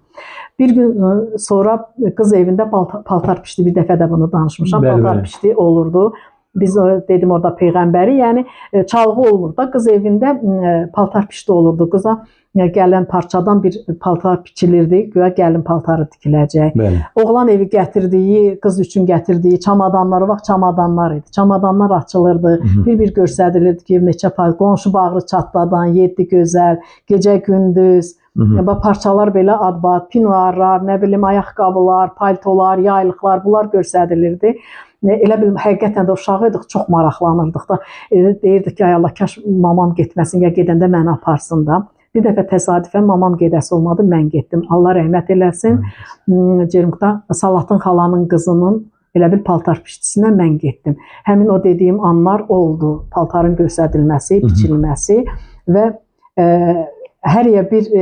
Bir gün sonra qız evində paltar pişdi, bir dəfə də bunu danışmışam, paltar pişdi olurdu. Biz dedim orada peyğəmbəri, yəni çalğı olur da, qız evində paltar pişti olurdu. Qıza gələn parçadan bir paltar biçilirdi, güya gəlin paltarı tikiləcək. Bəli. Oğlan evi gətirdiyi, qız üçün gətirdiyi çamadanları, vaxt çamadanlar idi. Çamadanlar açılırdı, bir-bir göstərilirdi ki, neçə qonşu bağrı çatladan, 7 gözəl, gecə gündüz, parçalar belə adbad, pinuarlar, nə bilim, ayaqqabılar, paltolar, yaylıqlar, bunlar göstərilirdi. Elə bil, həqiqətən də uşağıydıq, çox maraqlanırdıq da. Deyirdik ki, ay Allah, kaş mamam getməsin, ya gedəndə məni aparsın da. Bir dəfə təsadüfən mamam gedəsi olmadı, mən getdim. Allah rəhmət eləsin. Cermukda Salatın xalanın qızının elə bir paltar piştisinə mən getdim. Həmin o dediyim anlar oldu. Paltarın göstərilməsi, biçilməsi və hər yer bir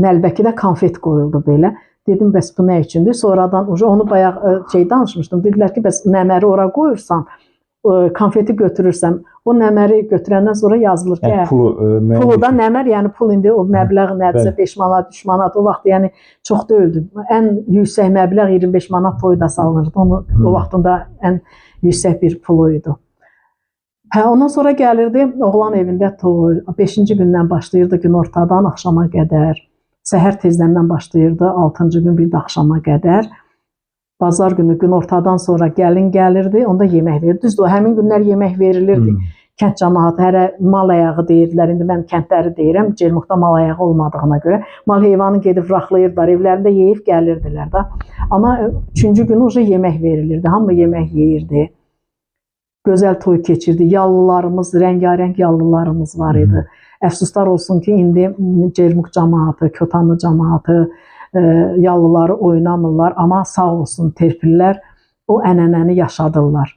nəlbəkidə konfet qoyuldu belə. Dedim, bəs bu nə üçündür? Sonradan onu bayaq danışmışdım. Dedilər ki, bəs nəməri ora qoyursan, konfeti götürürsən, o nəməri götürəndən sonra yazılır ki, pulu da nəmər, yəni pul indi o məbləğ nədirsə 5 manat, 3 manat, o vaxt yəni çox deyildi. Ən yüksək məbləğ 25 manat toyda salınırdı. O vaxtında ən yüksək bir puluydu. Ondan sonra gəlirdi, oğlan evində toy, 5-ci gündən başlayırdı günortadan axşama qədər. Səhər tezdəndən başlayırdı, 6-cı gün bir də axşama qədər. Bazar günü günortadan sonra gəlin gəlirdi, onda yemək verirdi. Düzdür, həmin günlər yemək verilirdi. Kənd cəmaatı, hərə mal ayağı deyirdilər. İndi mən kəndləri deyirəm, Cermukda mal ayağı olmadığına görə. Mal heyvanı gedib raxlayırdılar, evlərində yeyib gəlirdilər də. Amma 3-cü günü uca yemək verilirdi, hamı yemək yeyirdi. Gözəl toy keçirdi, yallılarımız, rəngarəng yallılarımız var idi. Əfsuslar olsun ki, indi Cermuk cəmaatı, Kötanlı cəmaatı, yallıları oynamırlar, amma sağ olsun terpillər o ənənəni yaşadırlar.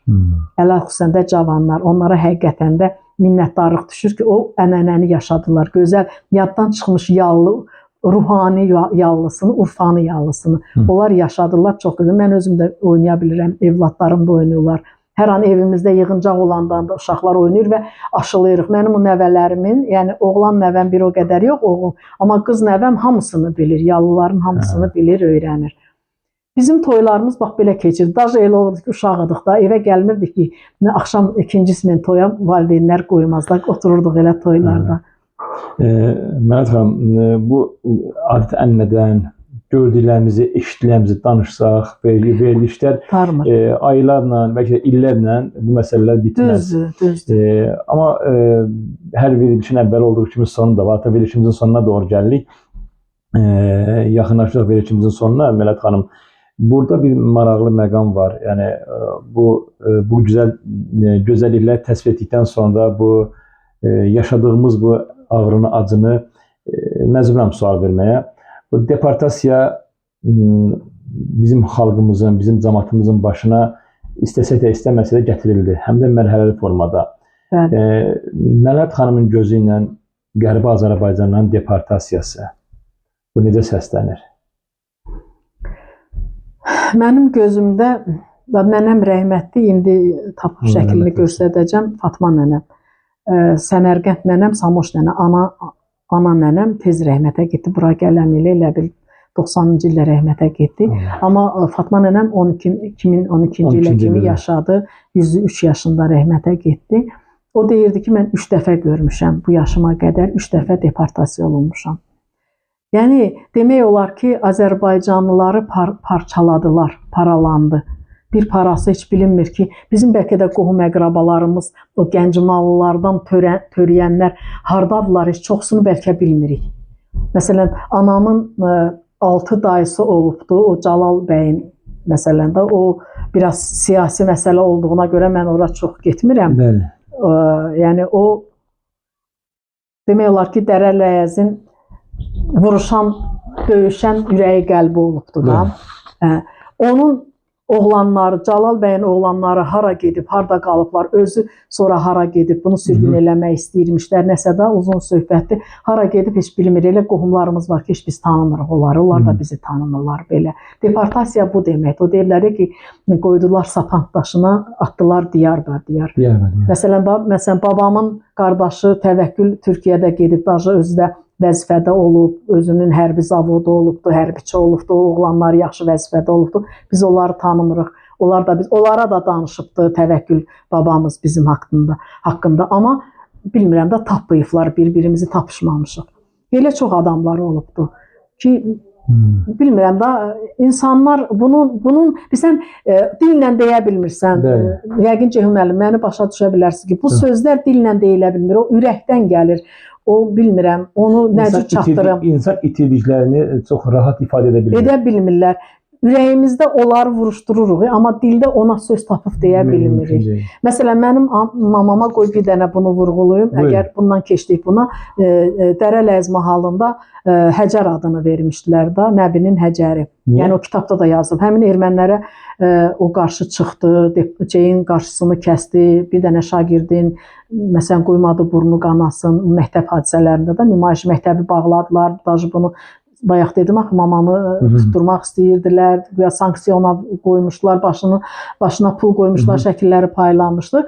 Ələ xüsusən də cavanlar, onlara həqiqətən də minnətdarlıq düşür ki, o ənənəni yaşadılar. Gözəl, yaddan çıxmış yallı, ruhani yallısını, urfanı yallısını onlar yaşadılar çox gözəl. Mən özüm də oynaya bilirəm, evladlarım da oynuyorlar. Hər an evimizdə yığıncaq olandan da uşaqlar oynayır və aşılayırıq. Mənim o nəvələrimin, yəni oğlan nəvəm bir o qədər yox, oğul, amma qız nəvəm hamısını bilir, yallıların hamısını bilir, öyrənir. Bizim toylarımız bax belə keçir. Daca elə olurdu ki, uşağıdıq da, evə gəlmirdik ki, axşam ikinci smen toya valideynlər qoymazlar, otururduq elə toylarda. Mələt xanım, bu adət-ənənədən gördüklərimizi, eşitdiklərimizi danışsaq, verilişlər aylarla, bəlkə illərlə bu məsələlər bitməz. Düzdür. Amma hər verilişin əvvəl olduğu kimi sonu da var. Hatta verilişimizin sonuna doğru gəldik. Yaxınlaşdıq verilişimizin sonuna. Mələt xanım, burada bir maraqlı məqam var. Yəni bu gözəllikləri təsvir etdikdən sonra bu yaşadığımız bu ağrını, acını məcburam sual verməyə. Bu deportasiya bizim xalqımızın, bizim cəmaatımızın başına istəsə də istəməsə də gətirildi. Həm də mərhələli formada. Mələt xanımın gözü ilə Qərbi Azərbaycandan deportasiyası bu necə səslənir? Mənim gözümdə nənəm rəhmətli, indi tapıb şəklini göstərəcəm, Fatma nənəm. Səmərqənd nənəm, Samoş nənəm, ana nənəm tez rəhmətə getdi. Bura gələn ilə elə bil 90-cı ildə rəhmətə getdi. Amma Fatma nənəm 2012-ci ilə kimi yaşadı. 103 yaşında rəhmətə getdi. O deyirdi ki, mən 3 dəfə görmüşəm bu yaşıma qədər, 3 dəfə deportasiya olunmuşam. Yəni, demək olar ki, Azərbaycanlıları parçaladılar, paralandı. Bir parası heç bilinmir ki, bizim bəlkə də qohum əqrabalarımız, o gəncmallılardan törəyənlər hardadılar, heç çoxsunu bəlkə bilmirik. Məsələn, anamın 6 dayısı olubdu, o Calal bəyin, məsələn də, o biraz siyasi məsələ olduğuna görə mən ora çox getmirəm. Yəni, o demək olar ki, Dərələyəzin vuruşan, döyüşən ürəyi qəlbi olubdu da. Onun oğlanları, Calal bəyin oğlanları hara gedib, harada qalıblar, özü sonra hara gedib, bunu sürgün eləmək istəyirmişlər, nəsə də uzun söhbətdir. Hara gedib heç bilmir, elə qohumlarımız var ki, heç biz tanımırıq onları, onlar da bizi tanımırlar belə. Deportasiya bu deməkdir. O deyirlər ki, qoydular sapant daşına, atdılar diyar-bədiyar. Məsələn, babamın qardaşı Təvəkkül Türkiyədə gedib, daşı özü də vəzifədə olub, özünün hərbi zavodu olubdu, hərbiçi olubdu, oğlanlar yaxşı vəzifədə olubdu. Biz onları tanımırıq. Onlara da danışıbdı Təvəkkül babamız bizim haqqında. Amma bilmirəm də tapmayıblar, bir-birimizi tapışmamışıq. Elə çox adamlar olubdu ki, bilmirəm da insanlar bunun sən dillə deyə bilmirsən. Yəqin Ceyhun müəllim məni başa düşə bilərsiniz ki, bu sözlər dillə deyilə bilmir. O ürəkdən gəlir. O bilmirəm, onu necə çatdırım. İnsan itirdiklərini çox rahat ifadə edə bilmir. Edə bilmirlər. Ürəyimizdə onları vuruşdururuq, amma dildə ona söz tapıb deyə bilmirik. Məsələn, mənim mamama qoy bir dənə bunu vurğulayım. Əgər bundan keçdik buna, Dərə Ləz mahalında Həcər adını vermişdilər da, Nəbinin Həcəri. Yəni o kitabda da yazılıb. Həmin ermənilərə o qarşı çıxdı, Ceyin qarşısını kəsdi, bir dənə şagirdin, məsələn, qoymadı burnu qanasın, məktəb hadisələrində də nümayiş məktəbi bağladılar, даже bunu bayaq dedim axı mamamı tutturmaq istəyirdilər, sanksiyona qoymuşlar, başına pul qoymuşlar, şəkilləri paylanmışdı.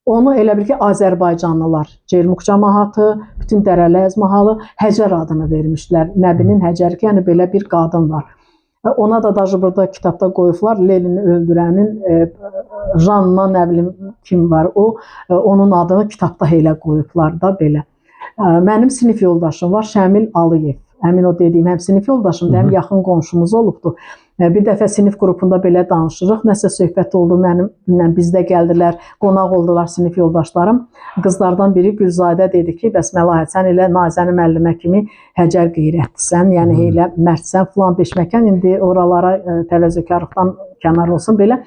Onu elə bil ki, Azərbaycanlılar, Cermuk cəmaatı, bütün Dərələz mahalı Həcər adını vermişdilər. Nəbinin Həcəri ki, yəni belə bir qadın var. Ona da даже burada kitabda qoyublar, Lenini öldürənin Janna nə bilim kim var, onun adını kitabda elə qoyublar da belə. Mənim sinif yoldaşım var, Şəmil Aliyev. Həmin o dediyim həm sinif yoldaşımdır, həm yaxın qonşumuz olubdu. Bir dəfə sinif qrupunda belə danışırıq. Nəsə söhbət oldu, mənimlə bizdə gəldilər, qonaq oldular sinif yoldaşlarım. Qızlardan biri Gülzadə dedi ki, bəs Məlahət, sən elə Nazəni müəllimə kimi Həcər qeyrətlisən, yəni elə mərdsən, filan beşməkan, indi oralara təvəzzökarlıqdan kənar olsun belə.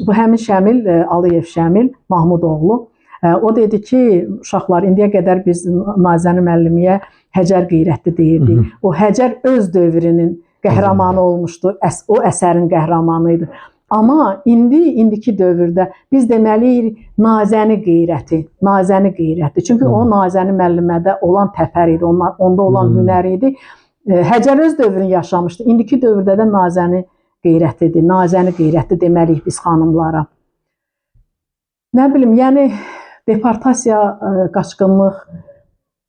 Bu həmin Şəmil, Aliyev Şəmil Mahmudoğlu. O dedi ki, uşaqlar, indiyə qədər biz Nazəni müəllimiyə Həcər qeyrətli deyirdik. O Həcər öz dövrünün qəhrəmanı olmuşdu, o əsərin qəhrəmanı idi. Amma indiki dövrdə biz deməliyik Nazəni qeyrəti. Çünki o Nazəni müəllimədə olan təpər idi, onda olan hünər idi. Həcər öz dövrünü yaşamışdı. İndiki dövrdə də Nazəni qeyrətlidir. Nazəni qeyrətli deməliyik biz xanımlara. Nə bilim, yəni deportasiya, qaçqınlıq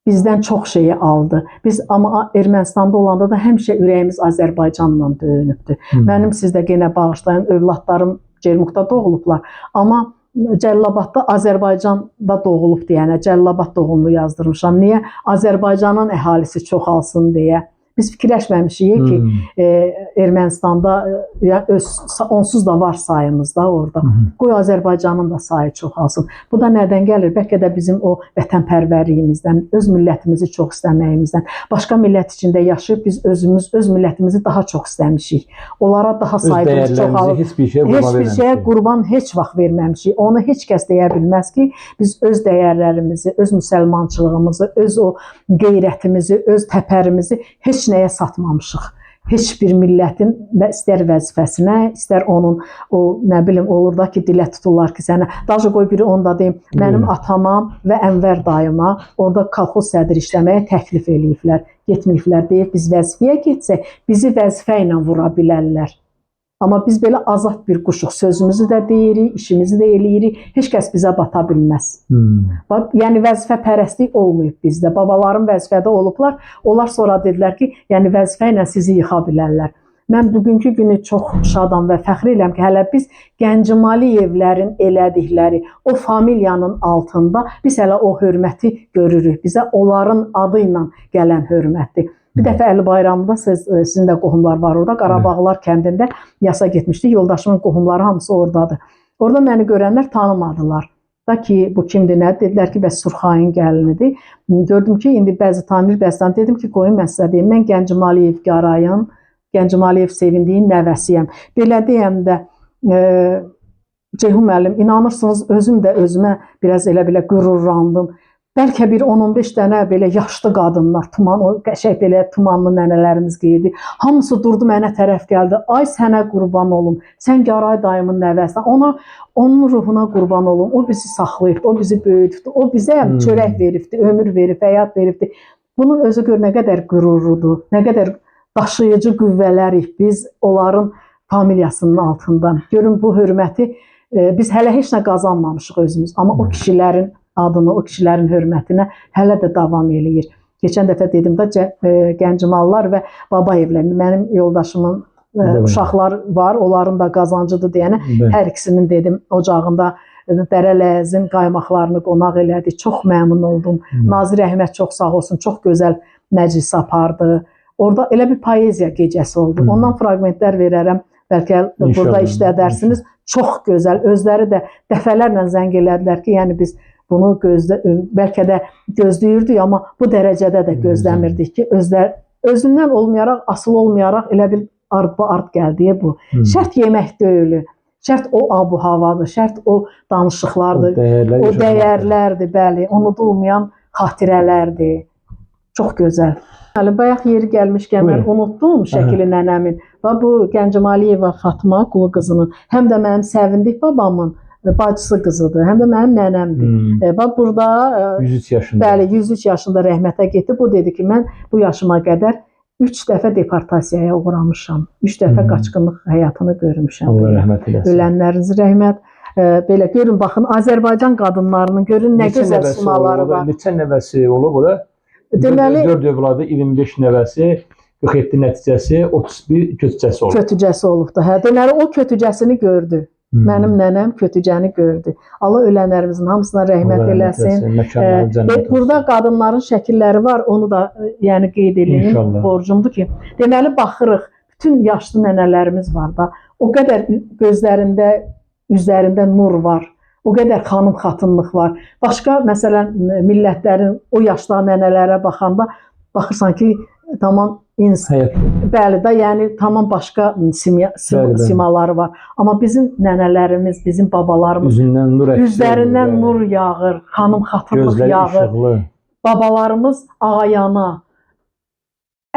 bizdən çox şeyi aldı. Biz amma Ermənistanda olanda da həmişə ürəyimiz Azərbaycanla döyünübdür. Mənim sizdə yenə bağışlayın, övladlarım Cermukda doğulublar. Amma Cəlilabadda Azərbaycanda doğulub deyənə Cəlilabad doğumlu yazdırmışam. Niyə? Azərbaycanın əhalisi çoxalsın deyə. Biz fikirləşməmişik ki, Ermənistanda onsuz da var sayımız da orada. Qoy Azərbaycanın da sayı çoxalsın. Bu da nədən gəlir? Bəlkə də bizim o vətənpərvərliyimizdən, öz millətimizi çox istəməyimizdən. Başqa millət içində yaşayıb biz öz millətimizi daha çox istəmişik. Onlara daha sayımız çoxalır. Heç bir şeyə qurban heç vaxt verməmişik. Onu heç kəs deyə bilməz ki, biz öz dəyərlərimizi, öz müsəlmançılığımızı, öz o qeyrətimizi, öz təpərimizi heç nəyə satmamışıq. Heç bir millətin istər vəzifəsinə, istər onun nə bilim olur da ki, dilə tuturlar ki, sənə. Daha qoy biri onu da deyim, mənim atama və Ənvər dayıma orada kolxoz sədri işləməyə təklif eləyiblər, getməyiblər deyib, biz vəzifəyə getsək, bizi vəzifə ilə vura bilərlər. Amma biz belə azad bir quşuq, sözümüzü də deyirik, işimizi də eləyirik, heç kəs bizə bata bilməz. Yəni vəzifə pərəstlik olmayıb bizdə, babalarım vəzifədə olublar, onlar sonra dedilər ki, yəni vəzifə ilə sizi yıxa bilərlər. Mən bugünkü günü çox şadam və fəxr edirəm ki, hələ biz Gəncəmaliyevlərin elədikləri o familiyanın altında biz hələ o hörməti görürük, bizə onların adı ilə gələn hörmətdir. Bir dəfə Əli Bayramda sizin də qohumlar var orada, Qarabağlar kəndində yasa getmişdik, yoldaşımın qohumları hamısı oradadır. Orada məni görənlər tanımadılar. Da ki, bu kimdir, nə? Dedilər ki, bəs Surxayın gəlinidir. Gördüm ki, indi bəzi tanıyır, bəzi tanıyır. Dedim ki, qoyun mən sizə deyim, mən Gəncəmaliyev Qarayın, Gəncəmaliyev Sevindiyin nəvəsiyəm. Belə deyəm də, Ceyhun müəllim, inanırsınız, özüm də özümə biraz elə qürurlandım. Bəlkə bir 10-15 dənə belə yaşlı qadınlar, qəşəng belə tumanlı nənələrimiz qeydi. Hamısı durdu mənə tərəf gəldi. Ay sənə qurban olum, sən Qaray dayımın nəvəsən. Onun ruhuna qurban olum. O bizi saxlayıb, o bizi böyüdübdü. O bizə çörək veribdi, ömür verib, həyat veribdi. Bunun özü gör nə qədər qürurludur, nə qədər daşıyıcı qüvvələrik biz onların familiyasının altında. Görün bu hörməti biz hələ heç nə qazanmamışıq özümüz. Amma o kişilərin adını, o kişilərin hörmətinə hələ də davam eləyir. Keçən dəfə dedim də Gəncəmallar və Babayevlər, mənim yoldaşımın Bəli. uşaqlar var, onların da qazancıdır deyənə Bəli. hər ikisinin dedim ocağında Dərələyəzin qaymaqlarını qonaq elədik. Çox məmnun oldum. Nazir Əhməd çox sağ olsun, çox gözəl məclis apardı. Orada elə bir poeziya gecəsi oldu. Ondan fraqmentlər verərəm. Bəlkə burada işlədərsiniz. Çox gözəl. Özləri də dəfələrlə zəng elədilər ki, yəni biz bunu bəlkə də gözləyirdik, amma bu dərəcədə də gözləmirdik ki, özündən olmayaraq, asılı olmayaraq elə bir ard gəldi bu. Şərt yemək deyil. Şərt o abu-havadır, şərt o danışıqlardır, o dəyərlərdir, bəli, unudulmayan xatirələrdir. Çox gözəl. Bayaq yeri gəlmişkən mən unutdum Şəkili nənəmin və bu Gəncəmaliyeva Fatma qulu qızının, həm də mənim Səvindik babamın bacısı qızıdır, həm də mənim nənəmdir. Və burada 103 yaşında. Bəli, 103 yaşında rəhmətə getdi. Bu dedi ki, mən bu yaşıma qədər 3 dəfə deportasiyaya uğramışam. 3 dəfə qaçqınlıq həyatını görmüşəm. Allah rəhmət eləsin. Ölənləriniz rəhmət. Belə görün, baxın, Azərbaycan qadınlarının görün nə gözəl sunaları var. Neçə nəvəsi olub o da? Deməli 4 övladı, 25 nəvəsi, 47 nəticəsi, 31 kötücəsi olub. Kötücəsi olubdu. Hə, deməli o kötücəsini gördü. Mənim nənəm kötücəni gördü. Allah ölənlərimizin hamısına rəhmət eləsin. Burada qadınların şəkilləri var, onu da yəni qeyd edeyim, borcumdur ki, deməli baxırıq, bütün yaşlı nənələrimiz var da, o qədər gözlərində, üzlərində nur var, o qədər xanım xatınlıq var. Başqa, məsələn, millətlərin o yaşlı nənələrə baxanda, baxırsan ki, tamam bəli də, yəni tamam başqa simaları var. Amma bizim nənələrimiz, bizim babalarımız üzlərindən nur yağır, xanım xatınlıq yağır. Babalarımız ağayana,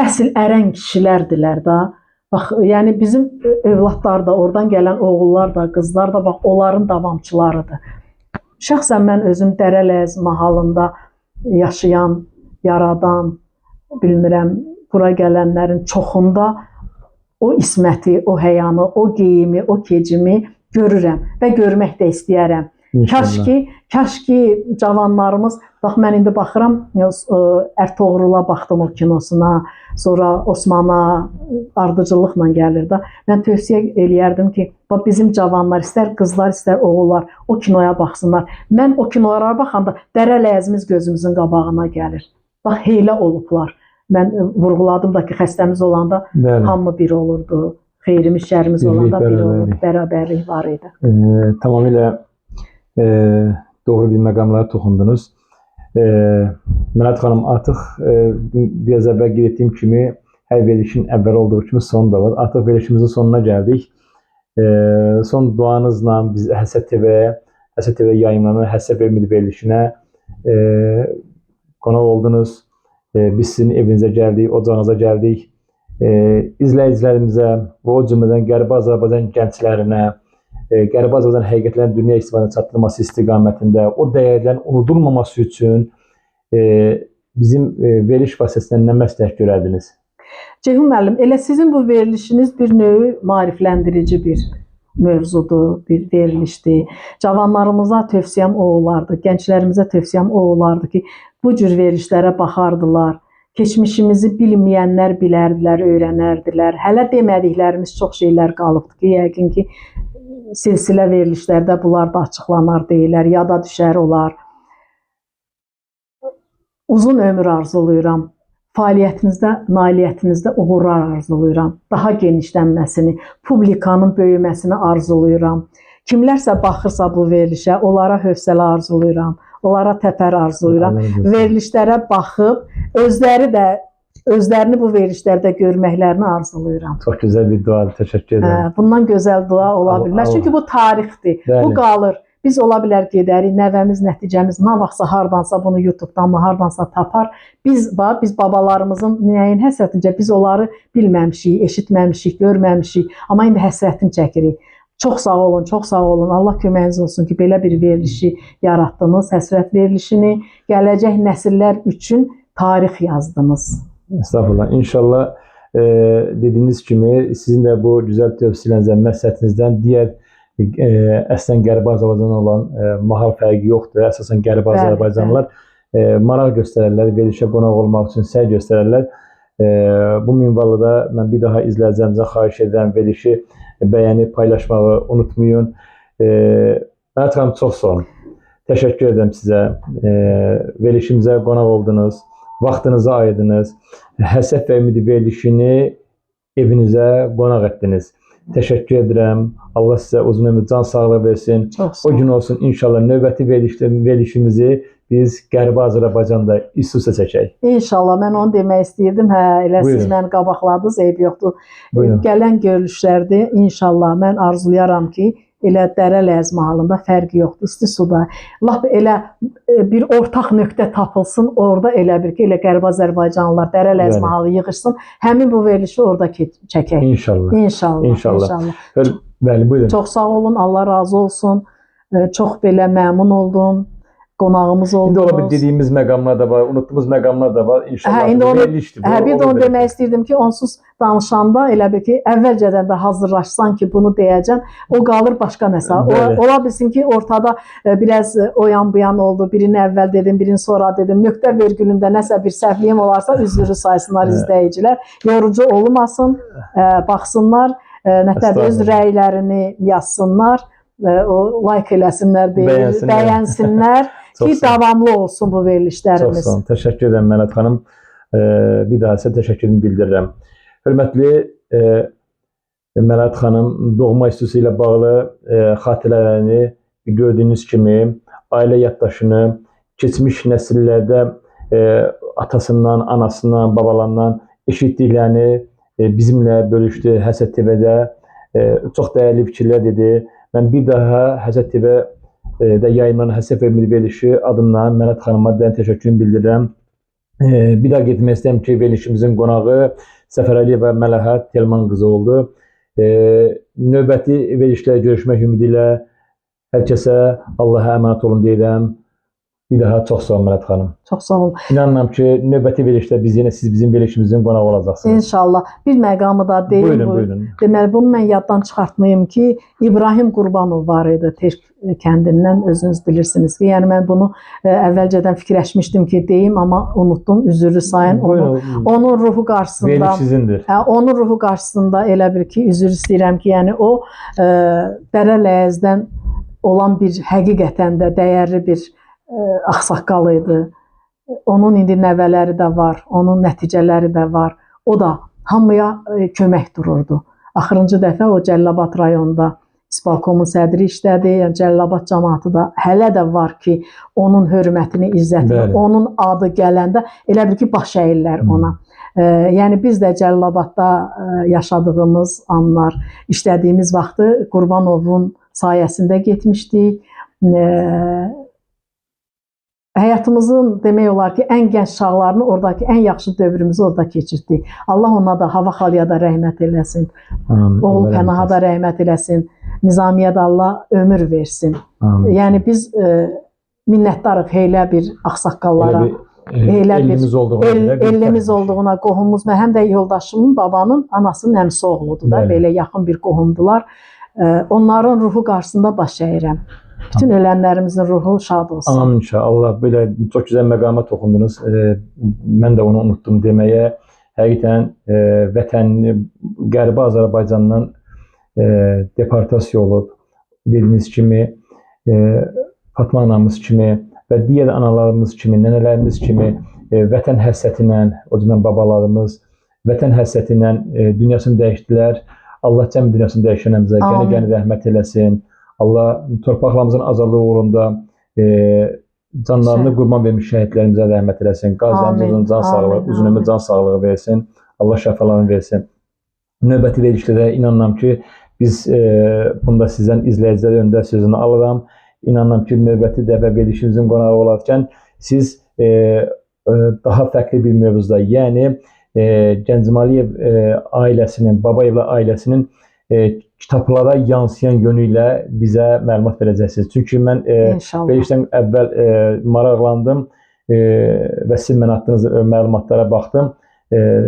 əsl ərən kişilərdilər də. Bax, yəni bizim övladlar da, oradan gələn oğullar da, qızlar da, bax, onların davamçılarıdır. Şəxsən mən özüm Dərələyəz mahalında yaşayan, yaradan, bilmirəm, bura gələnlərin çoxunda o isməti, o həyanı, o geyimi, o kecimi görürəm və görmək də istəyərəm. Kaş ki cavanlarımız, bax mən indi baxıram, Ertoğrula baxdım o kinosuna, sonra Osmana ardıcıllıqla gəlir də. Mən tövsiyə eləyərdim ki, bax bizim cavanlar, istər qızlar, istər oğullar o kinoya baxsınlar. Mən o kinolara baxanda Dərələyəzimiz gözümüzün qabağına gəlir. Bax, heylə olublar. Mən vurğuladım da ki, xəstəmiz olanda hamı bir olurdu, xeyrimiz, şərimiz olanda bir olurdu, bərabərlik var idi. Tamamilə doğru bir məqamlara toxundunuz. Mələt xanım, artıq biraz əvvəl qeyd etdiyim kimi, hər verilişin əvvəl olduğu kimi sonu da var. Artıq verilişimizin sonuna gəldik. Son duanızla biz Həsə TV yayınlanan Həsə Vermidi verilişinə qonaq oldunuz. Biz sizin evinizə gəldik, ocağınıza gəldik. İzləyicilərimizə və o cümlədən Qərbi Azərbaycan gənclərinə, Qərbi Azərbaycan həqiqətlərin dünya istifadəsinə çatdırılması istiqamətində o dəyərlərin unudulmaması üçün bizim veriliş vasitəsindən nə məsləhət görərdiniz? Ceyhun müəllim, elə sizin bu verilişiniz bir növ maarifləndirici bir mövzudur, bir verilişdir. Cavanlarımıza tövsiyəm o olardı, gənclərimizə tövsiyəm o olardı ki, bu cür verilişlərə baxardılar. Keçmişimizi bilməyənlər bilərdilər, öyrənərdilər. Hələ demədiklərimiz çox şeylər qalıbdır ki, yəqin ki, silsilə verilişlərdə bunlar da açıqlanar deyilər, yada düşər olar. Uzun ömür arzulayıram. Fəaliyyətinizdə, nailiyyətinizdə uğurlar arzulayıram. Daha genişlənməsini, publikanın böyüməsini arzulayıram. Kimlərsə baxırsa bu verilişə, onlara hövsələ arzulayıram. Onlara təpər arzulayıram. Verilişlərə baxıb, özlərini bu verilişlərdə görməklərini arzulayıram. Çox gözəl bir duadır, təşəkkür edirəm. Bundan gözəl dua ola bilməz. Çünki bu tarixdir, bu qalır. Biz ola bilər gedərik, nəvəmiz, nəticəmiz, nə vaxtsa hardansa bunu YouTube-dan mı, hardansa tapar. Biz babalarımızın nəyin həsrətincə biz onları bilməmişik, eşitməmişik, görməmişik. Amma indi həsrətini çəkirik. Çox sağ olun, çox sağ olun. Allah köməyiniz olsun ki, belə bir verilişi yaratdınız, həsrət verilişini, gələcək nəsillər üçün tarix yazdınız. Estağfurullah. İnşallah dediyiniz kimi sizin də bu gözəl tövsiyənizdən, məsləhətinizdən digər əslən Qərbi Azərbaycanla olan mahal fərqi yoxdur. Əsasən Qərbi Azərbaycanlılar maraq göstərərlər, verilişə qonaq olmaq üçün səy göstərərlər. Bu minvalda da mən bir daha izləyicilərimizə xahiş edirəm, verilişi bəyənib paylaşmağı unutmayın. Mələt xanım, çox sağ olun. Təşəkkür edirəm sizə. Verilişimizə qonaq oldunuz, vaxtınızı ayırdınız. Həsəd və Ümidi verilişini evinizə qonaq etdiniz. Təşəkkür edirəm. Allah sizə uzun ömür, can sağlığı versin. O gün olsun inşallah növbəti verilişimizi biz Qərbi Azərbaycanda üst-üstə çəkək. İnşallah, mən onu demək istəyirdim. Hə, elə siz məni qabaqladınız, eyb yoxdur. Gələn görülüşlərdə inşallah mən arzulayaram ki, elə Dərə Ləzmi halında fərqi yoxdur, isti suda. Lap elə bir ortaq nöqtə tapılsın, orada elə bir ki, elə Qərbi Azərbaycanlılar Dərə Ləzmi halı yığışsın, həmin bu verilişi orada çəkək. İnşallah. İnşallah. Bəli, buyurun. Çox sağ olun, Allah razı olsun. Çox belə məmnun oldum. Qonağımız oldunuz. İndi ola bir dediyimiz məqamlar da var, unutduğumuz məqamlar da var. İnşallah verilişdir. Bir də onu demək istəyirdim ki, onsuz danışanda elə bir ki, əvvəlcədən də hazırlaşsan ki, bunu deyəcəm, o qalır başqa nəsə. Ola bilsin ki, ortada biraz o yan bu yan oldu. Birini əvvəl dedim, birini sonra dedim. Nöqtə vergülündə nəsə bir səhvliyim olarsa üzrü saysınlar izləyicilər. Yorucu olmasın, baxsınlar, nətər öz rəylərini yazsınlar, o like eləsinlər, bəyənsinlər. Ki, davamlı olsun bu verilişlərimiz. Çox sağ olun. Təşəkkür edirəm Mələt xanım. Bir daha sizə təşəkkürümü bildirirəm. Hörmətli Mələt xanım, doğma istitusu ilə bağlı xatirələrini gördüyünüz kimi ailə yaddaşını keçmiş nəsillərdə atasından, anasından, babalarından eşitdiklərini bizimlə bölüşdü Həsəd TV-də. Çox dəyərli fikirlər dedi. Mən bir daha Həsəd TV də yayınlanan Həsəd və Ümidi verilişi adından Mələt xanıma təşəkkürümü bildirirəm. Bir daha getmək istəyirəm ki, verilişimizin qonağı Səfər Əliyeva Məlahət Telman qızı oldu. Növbəti verilişlərə görüşmək ümidi ilə hər kəsə Allaha əmanət olun deyirəm. Bir daha çox sağ olun Mələt xanım. Çox sağ olun. İnanıram ki, növbəti verilişdə siz bizim verilişimizin qonağı olacaqsınız. İnşallah. Bir məqamı da deyim. Buyurun. Deməli, bunu mən yaddan çıxartmayım ki, İbrahim Qurbanov var idi Terk kəndindən, özünüz bilirsiniz ki, yəni mən bunu əvvəlcədən fikirləşmişdim ki, deyim, amma unutdum, üzrlü sayın. Onun ruhu qarşısında, veriliş sizindir. Onun ruhu qarşısında elə bir ki, üzr istəyirəm ki, yəni o Dərə Ləyəzdən olan bir həqiqətən də dəyərli bir ağsaqqal idi. Onun indi nəvələri də var, onun nəticələri də var. O da hamıya kömək dururdu. Axırıncı dəfə o Cəlilabad rayonunda İsbalkomun sədri işlədi. Yəni Cəlilabad cəmaatı da hələ də var ki, onun hörmətini, izzətini, onun adı gələndə elə bir ki, baş əyirlər ona. Yəni biz də Cəlilabadda yaşadığımız anlar, işlədiyimiz vaxtı Qurbanovun sayəsində getmişdik. Həyatımızın demək olar ki, ən gənc çağlarını, oradakı ən yaxşı dövrümüzü orada keçirdik. Allah ona da, Hava xalıya da rəhmət eləsin. Oğul Pənaha da rəhmət eləsin. Nizamiyə də Allah ömür versin. Yəni biz minnətdarıq elə bir ağsaqqallara. Elimiz olduğuna, qohumumuz, həm də yoldaşımın, babanın, anasının əmsi oğludur da, belə yaxın bir qohumdular. Onların ruhu qarşısında baş əyirəm. Bütün ölənlərimizin ruhu şad olsun. Amin inşallah. Belə çox gözəl məqama toxundunuz. Mən də onu unutdum deməyə. Həqiqətən vətənini Qərbi Azərbaycandan deportasiya olub. Dediyiniz kimi, Fatma anamız kimi və digər analarımız kimi, nənələrimiz kimi vətən həsrətinə, o cümlə babalarımız vətən həsrətinə dünyasını dəyişdilər. Allah cəmi dünyasını dəyişənəmizə qəni rəhmət eləsin. Allah torpaqlarımızın azadlığı uğrunda canlarını qurban vermiş şəhidlərimizə rəhmət eləsin. Qazilərimizin can sağlığı, uzun ömür can sağlığı versin. Allah şəfalarını versin. Növbəti verilişlərdə inanıram ki, biz bunda sizdən izləyicilər öndə sözünü alıram. İnanıram ki, növbəti dəfə verilişimizin qonağı olarkən siz daha fərqli bir mövzuda, yəni Gəncəmaliyev ailəsinin, Babayevlər ailəsinin kitablara yansıyan yönü ilə bizə məlumat verəcəksiniz. Çünki mən verilişdən əvvəl maraqlandım və sizin mənə atdığınız məlumatlara baxdım.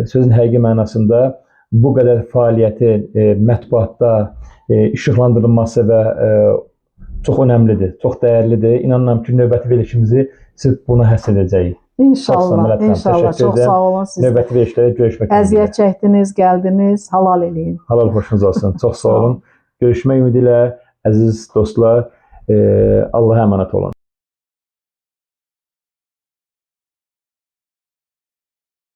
Sözün həqiqi mənasında bu qədər fəaliyyəti mətbuatda işıqlandırılması və çox önəmlidir, çox dəyərlidir. İnanıram ki, növbəti verilişimizi siz buna həsr edəcəyik. İnşallah, samimiyyətlə inşallah. təşəkkür Çox edirəm. sağ olun siz. də. Növbəti verilişlərdə görüşmək ümidi ilə. Əziyyət çəkdiniz, gəldiniz, halal eləyin. Halal xoşunuz olsun. Çox sağ Sağ olun. olun. Görüşmək ümidi ilə əziz dostlar. Allah'a əmanət olun.